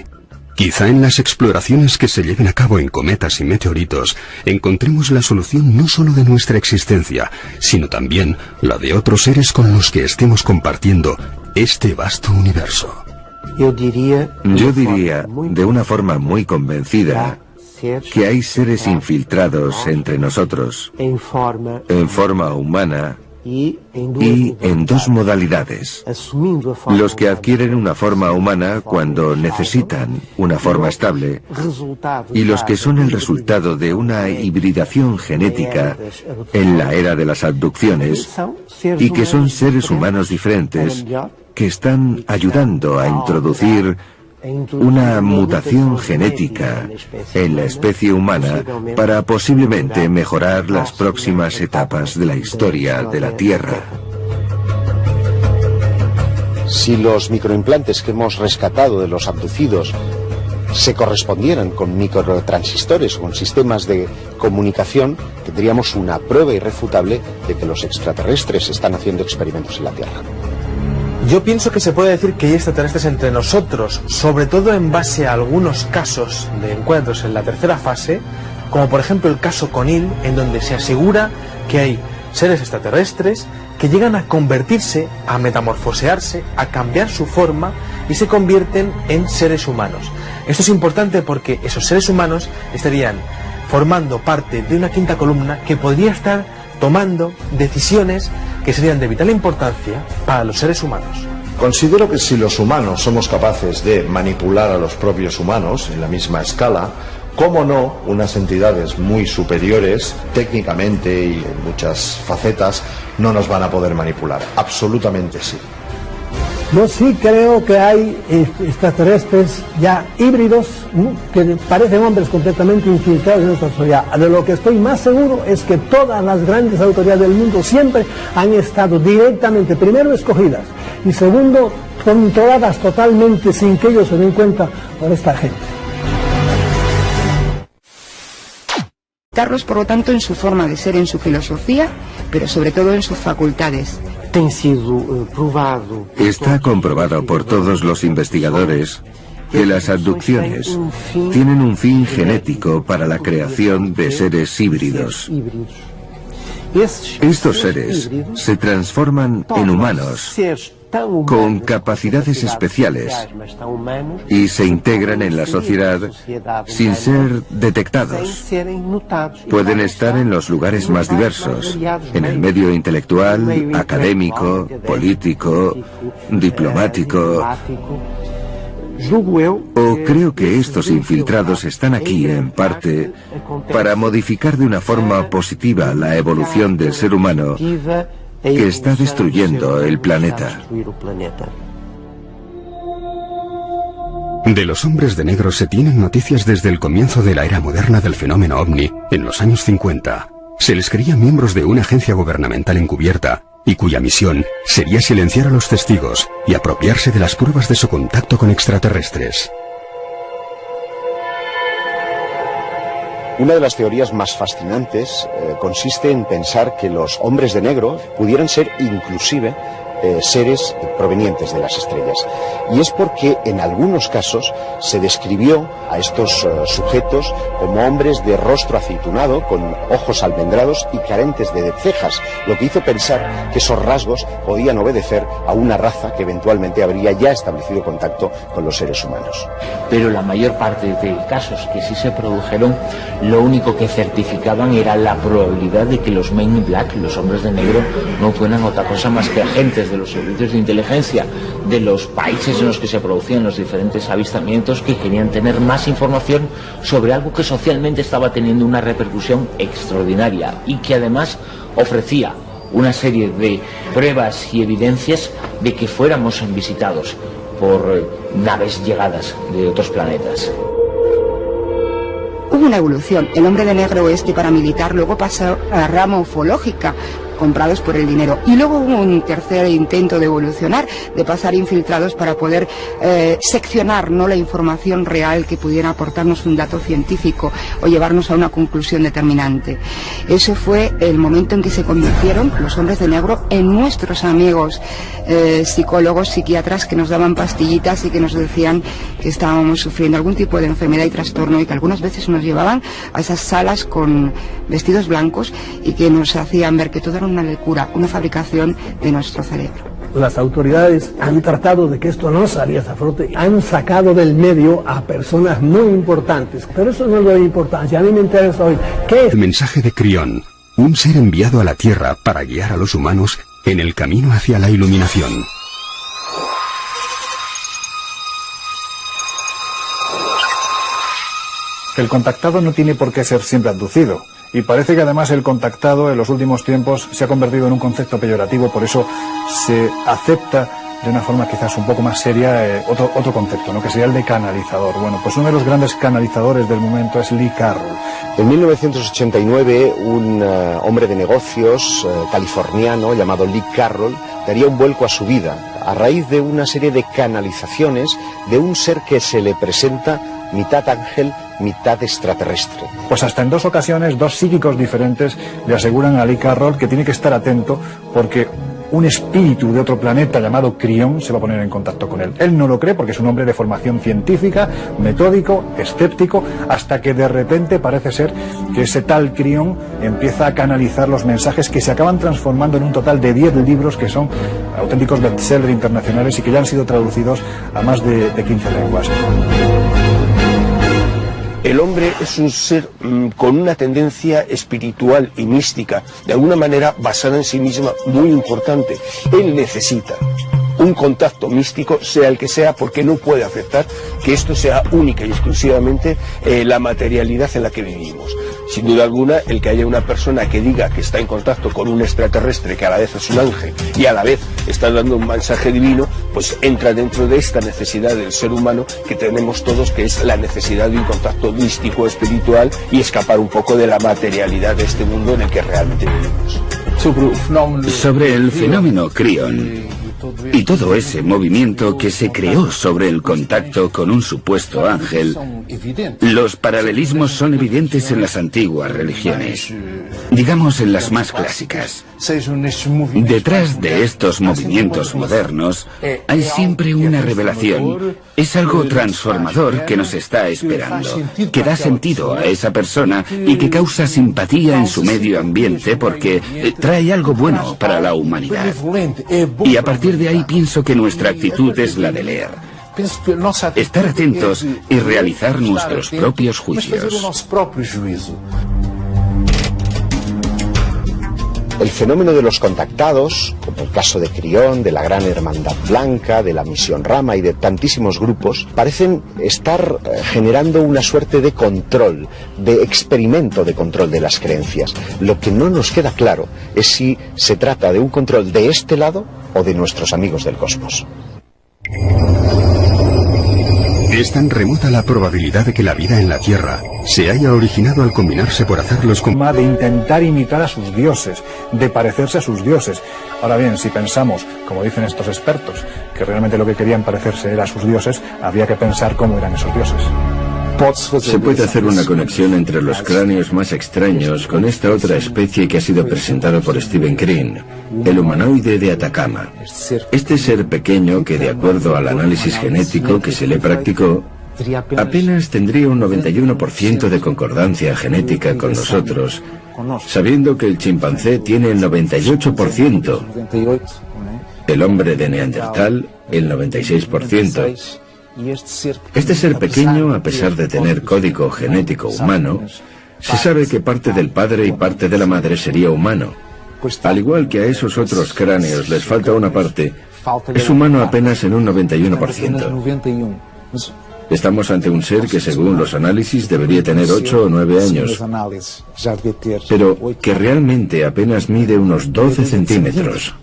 Quizá en las exploraciones que se lleven a cabo en cometas y meteoritos encontremos la solución no solo de nuestra existencia, sino también la de otros seres con los que estemos compartiendo este vasto universo. Yo diría de una forma muy convencida que hay seres infiltrados entre nosotros en forma humana y en dos modalidades: los que adquieren una forma humana cuando necesitan una forma estable y los que son el resultado de una hibridación genética en la era de las abducciones y que son seres humanos diferentes que están ayudando a introducir una mutación genética en la especie humana para posiblemente mejorar las próximas etapas de la historia de la Tierra. Si los microimplantes que hemos rescatado de los abducidos se correspondieran con microtransistores o con sistemas de comunicación, tendríamos una prueba irrefutable de que los extraterrestres están haciendo experimentos en la Tierra. Yo pienso que se puede decir que hay extraterrestres entre nosotros, sobre todo en base a algunos casos de encuentros en la tercera fase, como por ejemplo el caso Conil, en donde se asegura que hay seres extraterrestres que llegan a convertirse, a metamorfosearse, a cambiar su forma y se convierten en seres humanos. Esto es importante porque esos seres humanos estarían formando parte de una quinta columna que podría estar tomando decisiones que serían de vital importancia para los seres humanos. Considero que si los humanos somos capaces de manipular a los propios humanos en la misma escala, cómo no, unas entidades muy superiores técnicamente y en muchas facetas no nos van a poder manipular. Absolutamente sí. Yo sí creo que hay extraterrestres ya híbridos, que parecen hombres completamente infiltrados en nuestra sociedad. De lo que estoy más seguro es que todas las grandes autoridades del mundo siempre han estado directamente, primero, escogidas y segundo, controladas totalmente sin que ellos se den cuenta por esta gente. Por lo tanto, en su forma de ser, en su filosofía, pero sobre todo en sus facultades. Está comprobado por todos los investigadores que las abducciones tienen un fin genético para la creación de seres híbridos. Estos seres se transforman en humanos con capacidades especiales y se integran en la sociedad sin ser detectados. Pueden estar en los lugares más diversos, en el medio intelectual, académico, político, diplomático. O creo que estos infiltrados están aquí, en parte, para modificar de una forma positiva la evolución del ser humano que está destruyendo el planeta. De los hombres de negro se tienen noticias desde el comienzo de la era moderna del fenómeno ovni, en los años 50. Se les creía miembros de una agencia gubernamental encubierta, y cuya misión sería silenciar a los testigos y apropiarse de las pruebas de su contacto con extraterrestres. Una de las teorías más fascinantes consiste en pensar que los hombres de negro pudieran ser inclusive seres provenientes de las estrellas. Y es porque en algunos casos se describió a estos sujetos como hombres de rostro aceitunado, con ojos almendrados y carentes de cejas, lo que hizo pensar que esos rasgos podían obedecer a una raza que eventualmente habría ya establecido contacto con los seres humanos. Pero la mayor parte de casos que sí se produjeron, lo único que certificaban era la probabilidad de que los Men in Black, los hombres de negro, no fueran otra cosa más que agentes de los servicios de inteligencia de los países en los que se producían los diferentes avistamientos, que querían tener más información sobre algo que socialmente estaba teniendo una repercusión extraordinaria y que además ofrecía una serie de pruebas y evidencias de que fuéramos visitados por naves llegadas de otros planetas. Hubo una evolución. El hombre de negro paramilitar luego pasó a la rama ufológica, comprados por el dinero. Y luego hubo un tercer intento de evolucionar, de pasar infiltrados para poder seccionar, ¿no?, la información real que pudiera aportarnos un dato científico o llevarnos a una conclusión determinante. Ese fue el momento en que se convirtieron los hombres de negro en nuestros amigos psicólogos, psiquiatras, que nos daban pastillitas y que nos decían que estábamos sufriendo algún tipo de enfermedad y trastorno, y que algunas veces nos llevaban a esas salas con vestidos blancos y que nos hacían ver que todo era una locura, una fabricación de nuestro cerebro. Las autoridades han tratado de que esto no saliese a flote, han sacado del medio a personas muy importantes, pero eso no es lo importante. A mí me interesa hoy qué es el mensaje de Crión, un ser enviado a la Tierra para guiar a los humanos en el camino hacia la iluminación. El contactado no tiene por qué ser siempre abducido. Y parece que además el contactado en los últimos tiempos se ha convertido en un concepto peyorativo, por eso se acepta de una forma quizás un poco más seria otro concepto, ¿no?, que sería el de canalizador. Bueno, pues uno de los grandes canalizadores del momento es Lee Carroll. En 1989, un hombre de negocios californiano llamado Lee Carroll daría un vuelco a su vida a raíz de una serie de canalizaciones de un ser que se le presenta mitad ángel, mitad extraterrestre. Pues hasta en 2 ocasiones, 2 psíquicos diferentes le aseguran a Lee Carroll que tiene que estar atento porque un espíritu de otro planeta llamado Crión se va a poner en contacto con él. Él no lo cree porque es un hombre de formación científica, metódico, escéptico, hasta que de repente parece ser que ese tal Crión empieza a canalizar los mensajes que se acaban transformando en un total de 10 libros que son auténticos bestsellers internacionales y que ya han sido traducidos a más de 15 lenguas. El hombre es un ser con una tendencia espiritual y mística, de alguna manera basada en sí misma, muy importante. Él necesita un contacto místico, sea el que sea, porque no puede aceptar que esto sea única y exclusivamente la materialidad en la que vivimos. Sin duda alguna, el que haya una persona que diga que está en contacto con un extraterrestre, que a la vez es un ángel y a la vez está dando un mensaje divino, pues entra dentro de esta necesidad del ser humano que tenemos todos, que es la necesidad de un contacto místico, espiritual, y escapar un poco de la materialidad de este mundo en el que realmente vivimos. Sobre el fenómeno Crión y todo ese movimiento que se creó sobre el contacto con un supuesto ángel, los paralelismos son evidentes en las antiguas religiones, digamos en las más clásicas. Detrás de estos movimientos modernos hay siempre una revelación. Es algo transformador que nos está esperando, que da sentido a esa persona y que causa simpatía en su medio ambiente porque trae algo bueno para la humanidad. Y a partir de ahí pienso que nuestra actitud es la de leer, estar atentos y realizar nuestros propios juicios. El fenómeno de los contactados, como el caso de Crión, de la Gran Hermandad Blanca, de la Misión Rama y de tantísimos grupos, parecen estar generando una suerte de control, de experimento de control de las creencias. Lo que no nos queda claro es si se trata de un control de este lado o de nuestros amigos del cosmos. Es tan remota la probabilidad de que la vida en la Tierra se haya originado al combinarse por hacerlos con... de intentar imitar a sus dioses, de parecerse a sus dioses. Ahora bien, si pensamos, como dicen estos expertos, que realmente lo que querían parecerse era a sus dioses, habría que pensar cómo eran esos dioses. Se puede hacer una conexión entre los cráneos más extraños con esta otra especie que ha sido presentada por Stephen Green, el humanoide de Atacama. Este ser pequeño que, de acuerdo al análisis genético que se le practicó, apenas tendría un 91% de concordancia genética con nosotros, sabiendo que el chimpancé tiene el 98%, el hombre de Neandertal el 96%. Este ser pequeño, a pesar de tener código genético humano, se sabe que parte del padre y parte de la madre sería humano. Al igual que a esos otros cráneos les falta una parte, es humano apenas en un 91%. Estamos ante un ser que, según los análisis, debería tener 8 o 9 años, pero que realmente apenas mide unos 12 centímetros.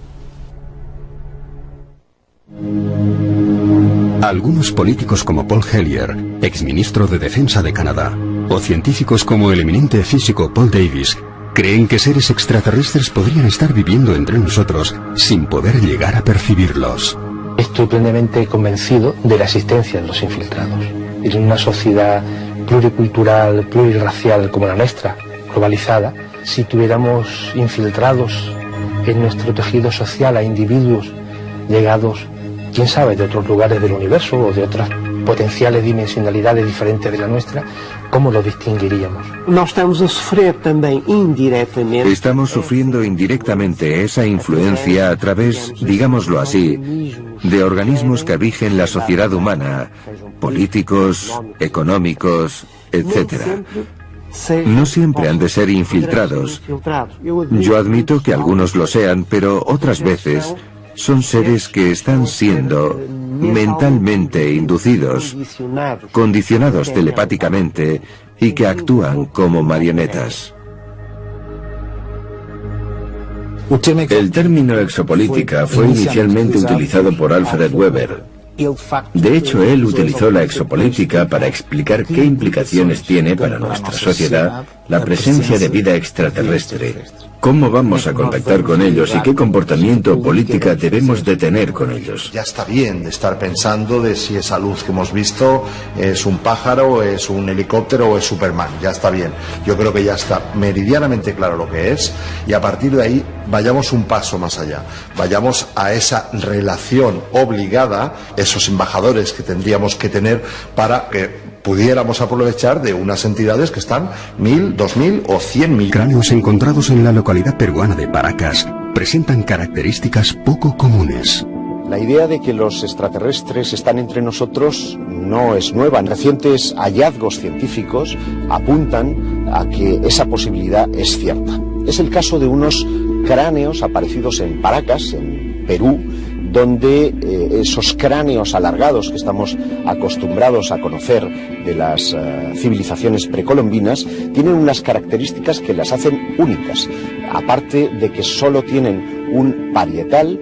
Algunos políticos como Paul Hellyer, exministro de Defensa de Canadá, o científicos como el eminente físico Paul Davies, creen que seres extraterrestres podrían estar viviendo entre nosotros sin poder llegar a percibirlos. Estoy plenamente convencido de la existencia de los infiltrados. En una sociedad pluricultural, plurirracial como la nuestra, globalizada, si tuviéramos infiltrados en nuestro tejido social a individuos llegados, quién sabe, de otros lugares del universo o de otras potenciales dimensionalidades diferentes de la nuestra, ¿cómo lo distinguiríamos? Estamos sufriendo indirectamente esa influencia a través, digámoslo así, de organismos que rigen la sociedad humana, políticos, económicos, etc. No siempre han de ser infiltrados. Yo admito que algunos lo sean, pero otras veces son seres que están siendo mentalmente inducidos, condicionados telepáticamente y que actúan como marionetas. El término exopolítica fue inicialmente utilizado por Alfred Weber. De hecho, él utilizó la exopolítica para explicar qué implicaciones tiene para nuestra sociedad la presencia de vida extraterrestre, cómo vamos a contactar con ellos y qué comportamiento o política debemos de tener con ellos. Ya está bien de estar pensando de si esa luz que hemos visto es un pájaro, es un helicóptero o es Superman. Ya está bien. Yo creo que ya está meridianamente claro lo que es, y a partir de ahí vayamos un paso más allá. Vayamos a esa relación obligada, esos embajadores que tendríamos que tener para que pudiéramos aprovechar de unas entidades que están 1.000, 2.000 o 100.000. Cráneos encontrados en la localidad peruana de Paracas presentan características poco comunes. La idea de que los extraterrestres están entre nosotros no es nueva. Recientes hallazgos científicos apuntan a que esa posibilidad es cierta. Es el caso de unos cráneos aparecidos en Paracas, en Perú, donde esos cráneos alargados que estamos acostumbrados a conocer de las civilizaciones precolombinas tienen unas características que las hacen únicas. Aparte de que solo tienen un parietal,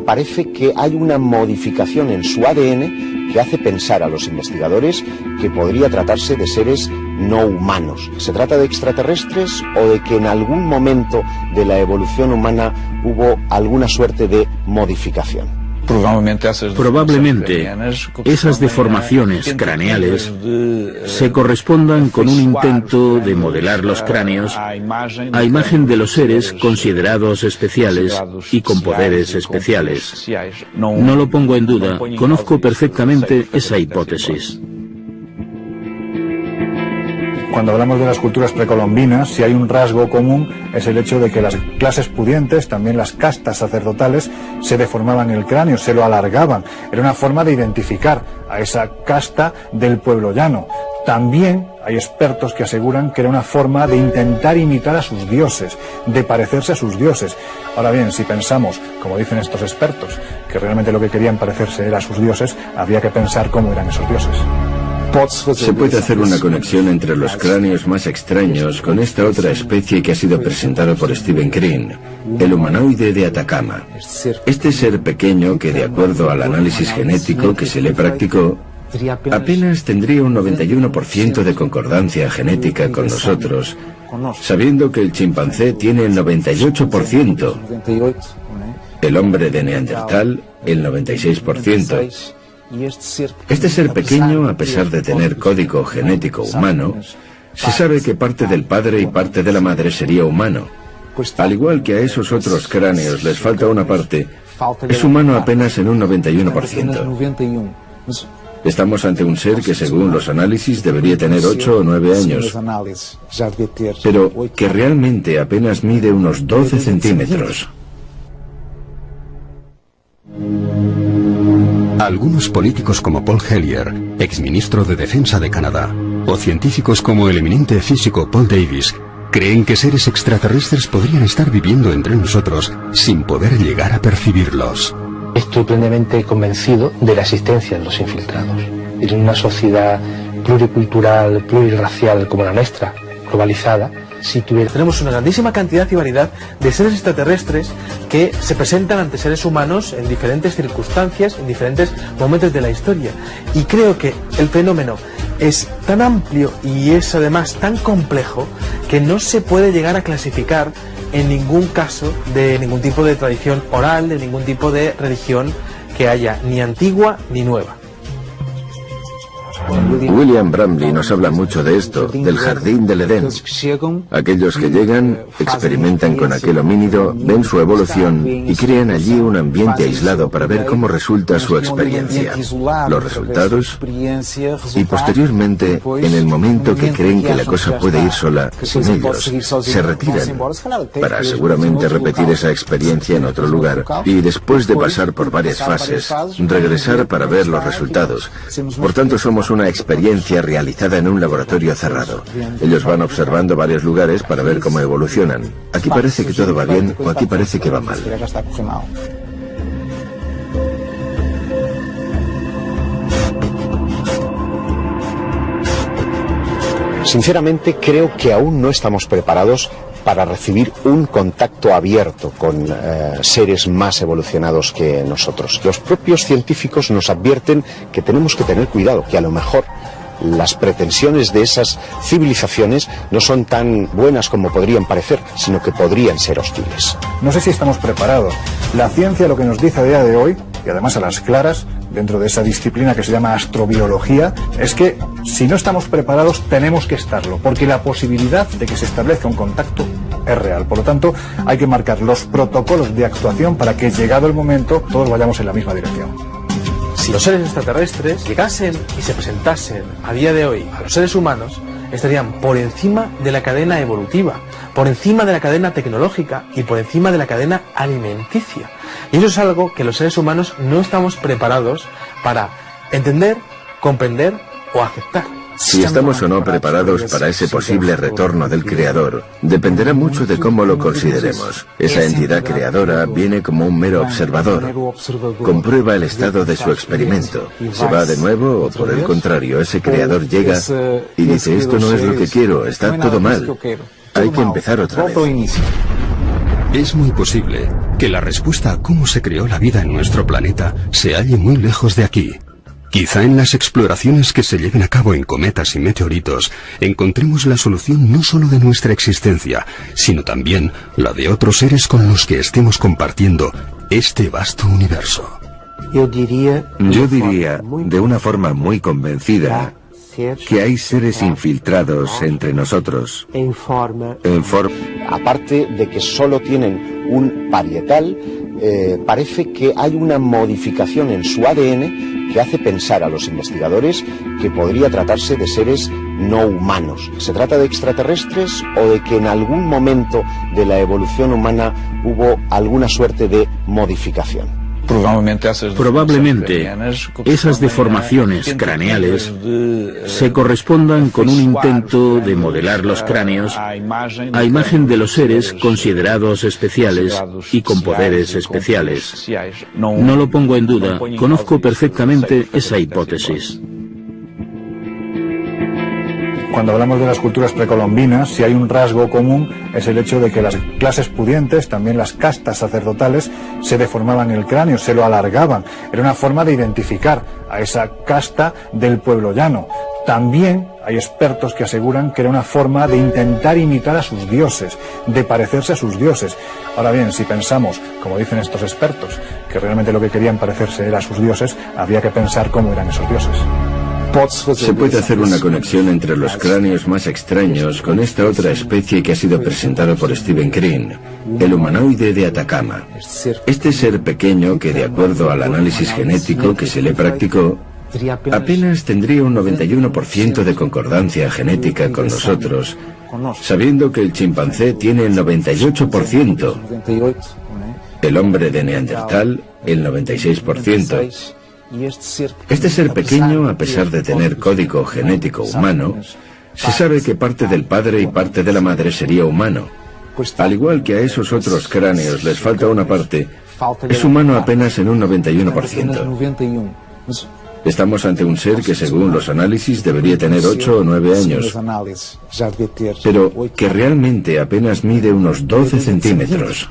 parece que hay una modificación en su ADN que hace pensar a los investigadores que podría tratarse de seres no humanos. ¿Se trata de extraterrestres o de que en algún momento de la evolución humana hubo alguna suerte de modificación? Probablemente esas deformaciones craneales se correspondan con un intento de modelar los cráneos a imagen de los seres considerados especiales y con poderes especiales. No lo pongo en duda, conozco perfectamente esa hipótesis. Cuando hablamos de las culturas precolombinas, si hay un rasgo común es el hecho de que las clases pudientes, también las castas sacerdotales, se deformaban el cráneo, se lo alargaban. Era una forma de identificar a esa casta del pueblo llano. También hay expertos que aseguran que era una forma de intentar imitar a sus dioses, de parecerse a sus dioses. Ahora bien, si pensamos, como dicen estos expertos, que realmente lo que querían parecerse era a sus dioses, habría que pensar cómo eran esos dioses. Se puede hacer una conexión entre los cráneos más extraños con esta otra especie que ha sido presentada por Stephen Green, el humanoide de Atacama. Este ser pequeño que, de acuerdo al análisis genético que se le practicó, apenas tendría un 91% de concordancia genética con nosotros, sabiendo que el chimpancé tiene el 98%, el hombre de Neandertal el 96%. Este ser pequeño, a pesar de tener código genético humano, se sabe que parte del padre y parte de la madre sería humano. Al igual que a esos otros cráneos les falta una parte, es humano apenas en un 91%. Estamos ante un ser que, según los análisis, debería tener 8 o 9 años, pero que realmente apenas mide unos 12 centímetros. Algunos políticos como Paul Hellyer, exministro de Defensa de Canadá, o científicos como el eminente físico Paul Davies, creen que seres extraterrestres podrían estar viviendo entre nosotros sin poder llegar a percibirlos. Estoy plenamente convencido de la existencia de los infiltrados. En una sociedad pluricultural, plurirracial como la nuestra, globalizada, tenemos una grandísima cantidad y variedad de seres extraterrestres que se presentan ante seres humanos en diferentes circunstancias, en diferentes momentos de la historia. Y creo que el fenómeno es tan amplio y es además tan complejo que no se puede llegar a clasificar en ningún caso de ningún tipo de tradición oral, de ningún tipo de religión que haya, ni antigua ni nueva. William Bramley nos habla mucho de esto, del jardín del Edén. Aquellos que llegan, experimentan con aquel homínido, ven su evolución y crean allí un ambiente aislado para ver cómo resulta su experiencia, los resultados, y posteriormente, en el momento que creen que la cosa puede ir sola, sin ellos, se retiran para seguramente repetir esa experiencia en otro lugar y después de pasar por varias fases, regresar para ver los resultados. Por tanto, somos una experiencia realizada en un laboratorio cerrado. Ellos van observando varios lugares para ver cómo evolucionan. Aquí parece que todo va bien o aquí parece que va mal. Sinceramente, creo que aún no estamos preparados para recibir un contacto abierto con seres más evolucionados que nosotros. Los propios científicos nos advierten que tenemos que tener cuidado, que a lo mejor las pretensiones de esas civilizaciones no son tan buenas como podrían parecer, sino que podrían ser hostiles. No sé si estamos preparados. La ciencia lo que nos dice a día de hoy, y además a las claras, dentro de esa disciplina que se llama astrobiología, es que si no estamos preparados tenemos que estarlo, porque la posibilidad de que se establezca un contacto es real. Por lo tanto, hay que marcar los protocolos de actuación para que, llegado el momento, todos vayamos en la misma dirección. Si los seres extraterrestres llegasen y se presentasen a día de hoy a los seres humanos, estarían por encima de la cadena evolutiva, por encima de la cadena tecnológica y por encima de la cadena alimenticia. Y eso es algo que los seres humanos no estamos preparados para entender, comprender o aceptar. Si estamos o no preparados para ese posible retorno del Creador, dependerá mucho de cómo lo consideremos. Esa entidad creadora viene como un mero observador. Comprueba el estado de su experimento. ¿Se va de nuevo o, por el contrario, ese Creador llega y dice: esto no es lo que quiero, está todo mal, hay que empezar otra vez? Es muy posible que la respuesta a cómo se creó la vida en nuestro planeta se halle muy lejos de aquí. Quizá en las exploraciones que se lleven a cabo en cometas y meteoritos encontremos la solución no solo de nuestra existencia, sino también la de otros seres con los que estemos compartiendo este vasto universo. Yo diría, de una forma muy convencida, que hay seres infiltrados entre nosotros. Aparte de que solo tienen un parietal, parece que hay una modificación en su ADN que hace pensar a los investigadores que podría tratarse de seres no humanos. ¿Se trata de extraterrestres o de que en algún momento de la evolución humana hubo alguna suerte de modificación? Probablemente esas deformaciones craneales se correspondan con un intento de modelar los cráneos a imagen de los seres considerados especiales y con poderes especiales. No lo pongo en duda, conozco perfectamente esa hipótesis. Cuando hablamos de las culturas precolombinas, si hay un rasgo común es el hecho de que las clases pudientes, también las castas sacerdotales, se deformaban el cráneo, se lo alargaban. Era una forma de identificar a esa casta del pueblo llano. También hay expertos que aseguran que era una forma de intentar imitar a sus dioses, de parecerse a sus dioses. Ahora bien, si pensamos, como dicen estos expertos, que realmente lo que querían parecerse era a sus dioses, habría que pensar cómo eran esos dioses. Se puede hacer una conexión entre los cráneos más extraños con esta otra especie que ha sido presentado por Stephen Green, el humanoide de Atacama. Este ser pequeño que, de acuerdo al análisis genético que se le practicó, apenas tendría un 91% de concordancia genética con nosotros, sabiendo que el chimpancé tiene el 98%, el hombre de Neandertal el 96%. Este ser pequeño, a pesar de tener código genético humano, se sabe que parte del padre y parte de la madre sería humano. Al igual que a esos otros cráneos les falta una parte, es humano apenas en un 91%. Estamos ante un ser que, según los análisis, debería tener 8 o 9 años, pero que realmente apenas mide unos 12 centímetros.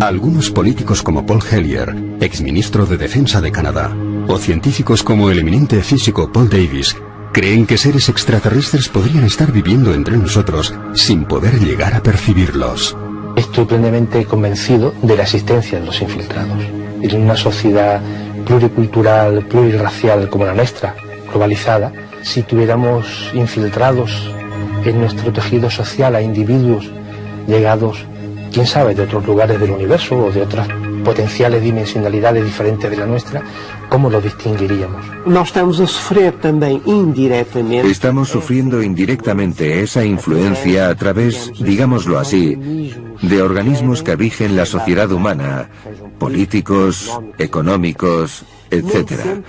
Algunos políticos como Paul Hellyer, exministro de Defensa de Canadá, o científicos como el eminente físico Paul Davies creen que seres extraterrestres podrían estar viviendo entre nosotros sin poder llegar a percibirlos. Estoy plenamente convencido de la existencia de los infiltrados. En una sociedad pluricultural, plurirracial como la nuestra, globalizada, si tuviéramos infiltrados en nuestro tejido social a individuos llegados, quién sabe, de otros lugares del universo o de otras potenciales dimensionalidades diferentes de la nuestra, ¿cómo lo distinguiríamos? Estamos sufriendo indirectamente esa influencia a través, digámoslo así, de organismos que rigen la sociedad humana, políticos, económicos, etc.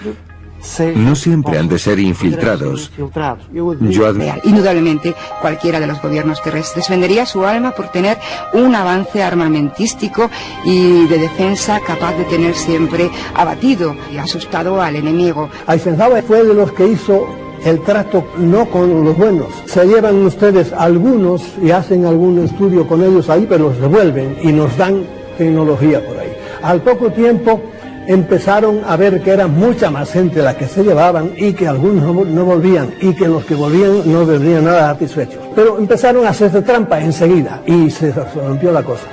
No siempre han de ser infiltrados. Indudablemente, cualquiera de los gobiernos terrestres vendería su alma por tener un avance armamentístico y de defensa capaz de tener siempre abatido y asustado al enemigo. Eisenhower fue de los que hizo el trato no con los buenos. Se llevan ustedes algunos y hacen algún estudio con ellos ahí, pero los devuelven y nos dan tecnología por ahí. Al poco tiempo empezaron a ver que era mucha más gente la que se llevaban y que algunos no volvían y que los que volvían no volvían nada satisfechos. Pero empezaron a hacerse trampa enseguida y se rompió la cosa.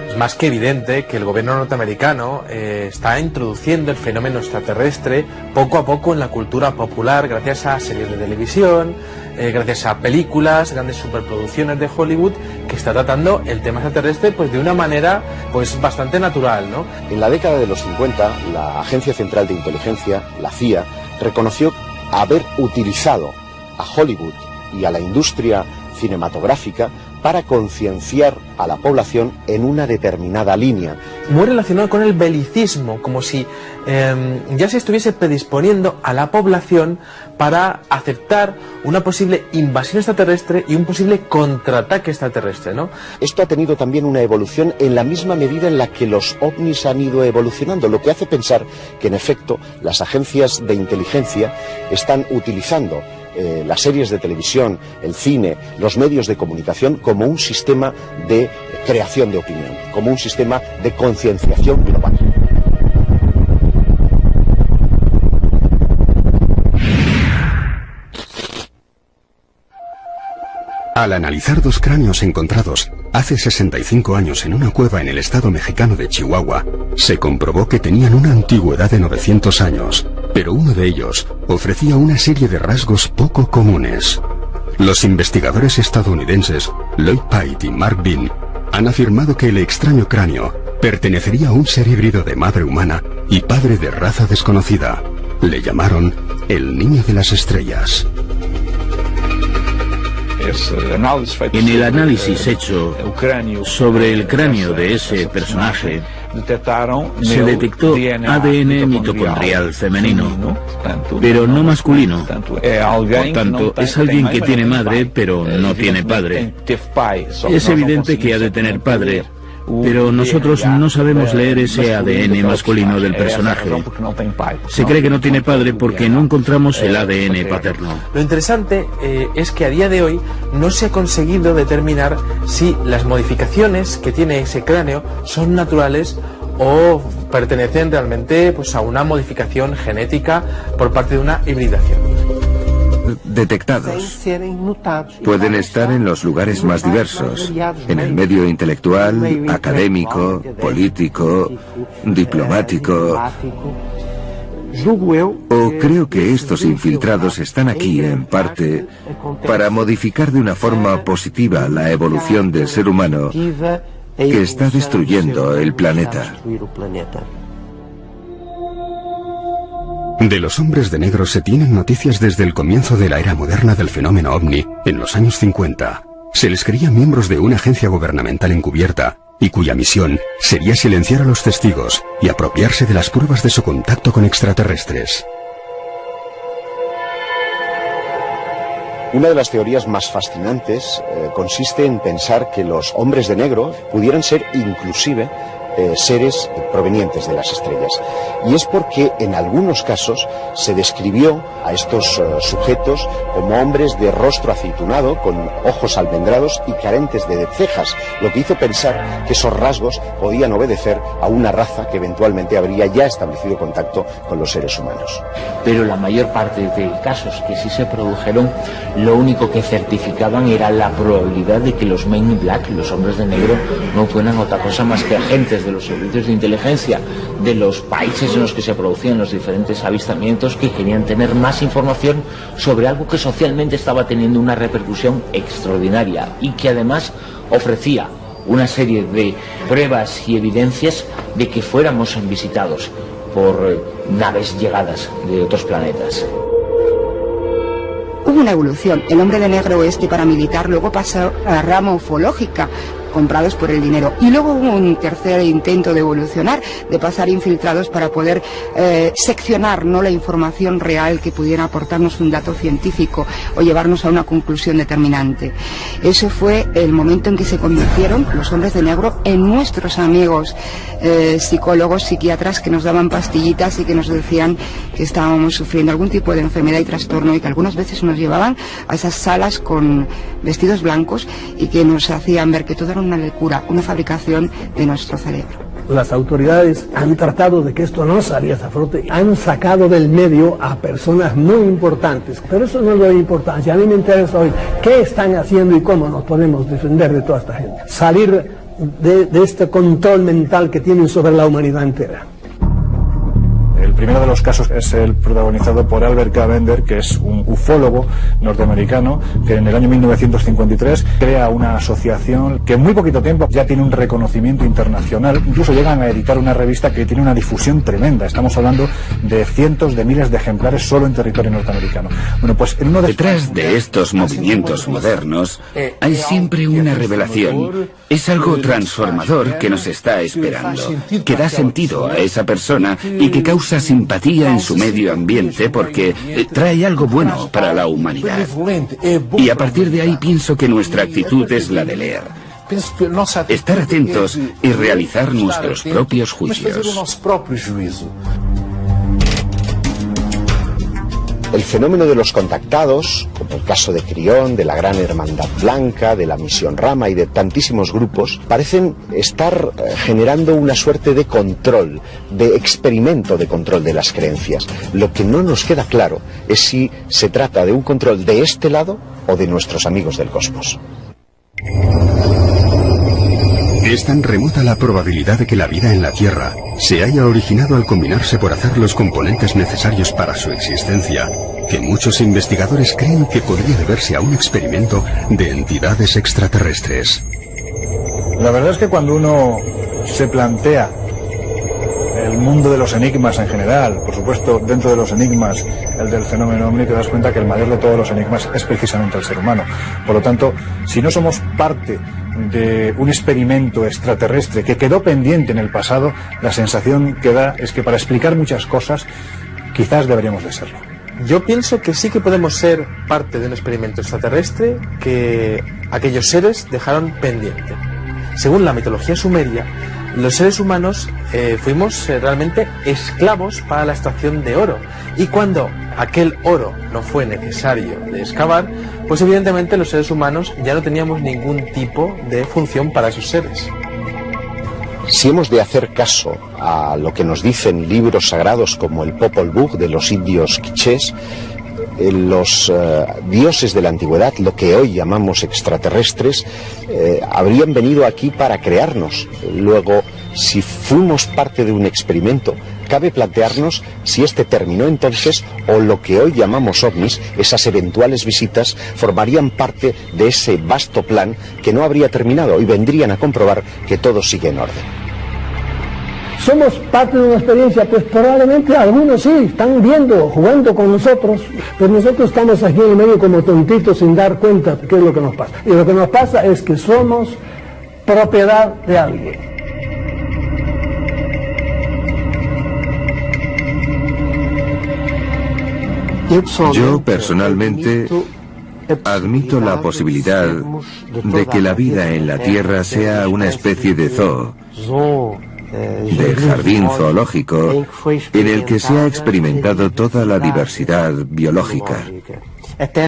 Es más que evidente que el gobierno norteamericano está introduciendo el fenómeno extraterrestre poco a poco en la cultura popular gracias a series de televisión, gracias a películas, grandes superproducciones de Hollywood que está tratando el tema extraterrestre pues de una manera pues bastante natural, ¿no? En la década de los 50, la Agencia Central de Inteligencia, la CIA, reconoció haber utilizado a Hollywood y a la industria cinematográfica para concienciar a la población en una determinada línea. Muy relacionado con el belicismo, como si ya se estuviese predisponiendo a la población para aceptar una posible invasión extraterrestre y un posible contraataque extraterrestre, ¿no? Esto ha tenido también una evolución en la misma medida en la que los ovnis han ido evolucionando, lo que hace pensar que en efecto las agencias de inteligencia están utilizando las series de televisión, el cine, los medios de comunicación como un sistema de creación de opinión, como un sistema de concienciación global. Al analizar dos cráneos encontrados hace 65 años en una cueva en el estado mexicano de Chihuahua, se comprobó que tenían una antigüedad de 900 años, pero uno de ellos ofrecía una serie de rasgos poco comunes. Los investigadores estadounidenses Lloyd Pite y Mark Bean han afirmado que el extraño cráneo pertenecería a un ser híbrido de madre humana y padre de raza desconocida. Le llamaron el Niño de las Estrellas. En el análisis hecho sobre el cráneo de ese personaje, se detectó ADN mitocondrial femenino, pero no masculino. Por tanto, es alguien que tiene madre, pero no tiene padre. Es evidente que ha de tener padre, pero nosotros no sabemos leer ese ADN masculino del personaje. Se cree que no tiene padre porque no encontramos el ADN paterno. Lo interesante es que a día de hoy no se ha conseguido determinar si las modificaciones que tiene ese cráneo son naturales o pertenecen realmente pues, a una modificación genética por parte de una hibridación. Detectados. Pueden estar en los lugares más diversos, en el medio intelectual, académico, político, diplomático. O creo que estos infiltrados están aquí, en parte, para modificar de una forma positiva la evolución del ser humano que está destruyendo el planeta. De los hombres de negro se tienen noticias desde el comienzo de la era moderna del fenómeno ovni, en los años 50. Se les creía miembros de una agencia gubernamental encubierta, y cuya misión sería silenciar a los testigos y apropiarse de las pruebas de su contacto con extraterrestres. Una de las teorías más fascinantes consiste en pensar que los hombres de negro pudieran ser inclusive seres provenientes de las estrellas. Y es porque en algunos casos se describió a estos sujetos como hombres de rostro aceitunado, con ojos almendrados y carentes de cejas, lo que hizo pensar que esos rasgos podían obedecer a una raza que eventualmente habría ya establecido contacto con los seres humanos. Pero la mayor parte de casos que sí se produjeron, lo único que certificaban era la probabilidad de que los Men in Black, los hombres de negro, no fueran otra cosa más que agentes de los servicios de inteligencia de los países en los que se producían los diferentes avistamientos, que querían tener más información sobre algo que socialmente estaba teniendo una repercusión extraordinaria y que además ofrecía una serie de pruebas y evidencias de que fuéramos visitados por naves llegadas de otros planetas. Hubo una evolución. El hombre de negro este paramilitar luego pasó a la rama ufológica, comprados por el dinero. Y luego hubo un tercer intento de evolucionar, de pasar infiltrados para poder seccionar, ¿no?, la información real que pudiera aportarnos un dato científico o llevarnos a una conclusión determinante. Ese fue el momento en que se convirtieron los hombres de negro en nuestros amigos psicólogos, psiquiatras, que nos daban pastillitas y que nos decían que estábamos sufriendo algún tipo de enfermedad y trastorno, y que algunas veces nos llevaban a esas salas con vestidos blancos y que nos hacían ver que todo era una locura, una fabricación de nuestro cerebro. Las autoridades han tratado de que esto no saliese a flote, han sacado del medio a personas muy importantes, pero eso no es lo importante. A mí me interesa hoy qué están haciendo y cómo nos podemos defender de toda esta gente. Salir de este control mental que tienen sobre la humanidad entera. El primero de los casos es el protagonizado por Albert K. Bender, que es un ufólogo norteamericano que en el año 1953 crea una asociación que en muy poquito tiempo ya tiene un reconocimiento internacional. Incluso llegan a editar una revista que tiene una difusión tremenda. Estamos hablando de cientos de miles de ejemplares solo en territorio norteamericano. Bueno, pues en uno de detrás de estos movimientos modernos hay siempre una revelación. Es algo transformador que nos está esperando, que da sentido a esa persona y que causa simpatía en su medio ambiente porque trae algo bueno para la humanidad. Y a partir de ahí pienso que nuestra actitud es la de leer, estar atentos y realizar nuestros propios juicios. El fenómeno de los contactados, como el caso de Crión, de la Gran Hermandad Blanca, de la Misión Rama y de tantísimos grupos, parecen estar generando una suerte de control, de experimento de control de las creencias. Lo que no nos queda claro es si se trata de un control de este lado o de nuestros amigos del cosmos. Es tan remota la probabilidad de que la vida en la Tierra se haya originado al combinarse por azar los componentes necesarios para su existencia, que muchos investigadores creen que podría deberse a un experimento de entidades extraterrestres. La verdad es que cuando uno se plantea el mundo de los enigmas en general, por supuesto dentro de los enigmas el del fenómeno ovni, te das cuenta que el mayor de todos los enigmas es precisamente el ser humano. Por lo tanto, si no somos parte de un experimento extraterrestre que quedó pendiente en el pasado, la sensación que da es que para explicar muchas cosas quizás deberíamos de serlo. Yo pienso que sí que podemos ser parte de un experimento extraterrestre que aquellos seres dejaron pendiente. Según la mitología sumeria, los seres humanos fuimos realmente esclavos para la extracción de oro, y cuando aquel oro no fue necesario de excavar, pues evidentemente los seres humanos ya no teníamos ningún tipo de función para esos seres. Si hemos de hacer caso a lo que nos dicen libros sagrados como el Popol Vuh de los indios quichés, los dioses de la antigüedad, lo que hoy llamamos extraterrestres, habrían venido aquí para crearnos. Luego, si fuimos parte de un experimento, cabe plantearnos si este terminó entonces o lo que hoy llamamos ovnis, esas eventuales visitas, formarían parte de ese vasto plan que no habría terminado y vendrían a comprobar que todo sigue en orden. ¿Somos parte de una experiencia? Pues probablemente algunos sí, están viendo, jugando con nosotros, pero nosotros estamos aquí en el medio como tontitos sin dar cuenta de qué es lo que nos pasa. Y lo que nos pasa es que somos propiedad de alguien. Yo personalmente admito la posibilidad de que la vida en la Tierra sea una especie de zoo, del jardín zoológico en el que se ha experimentado toda la diversidad biológica.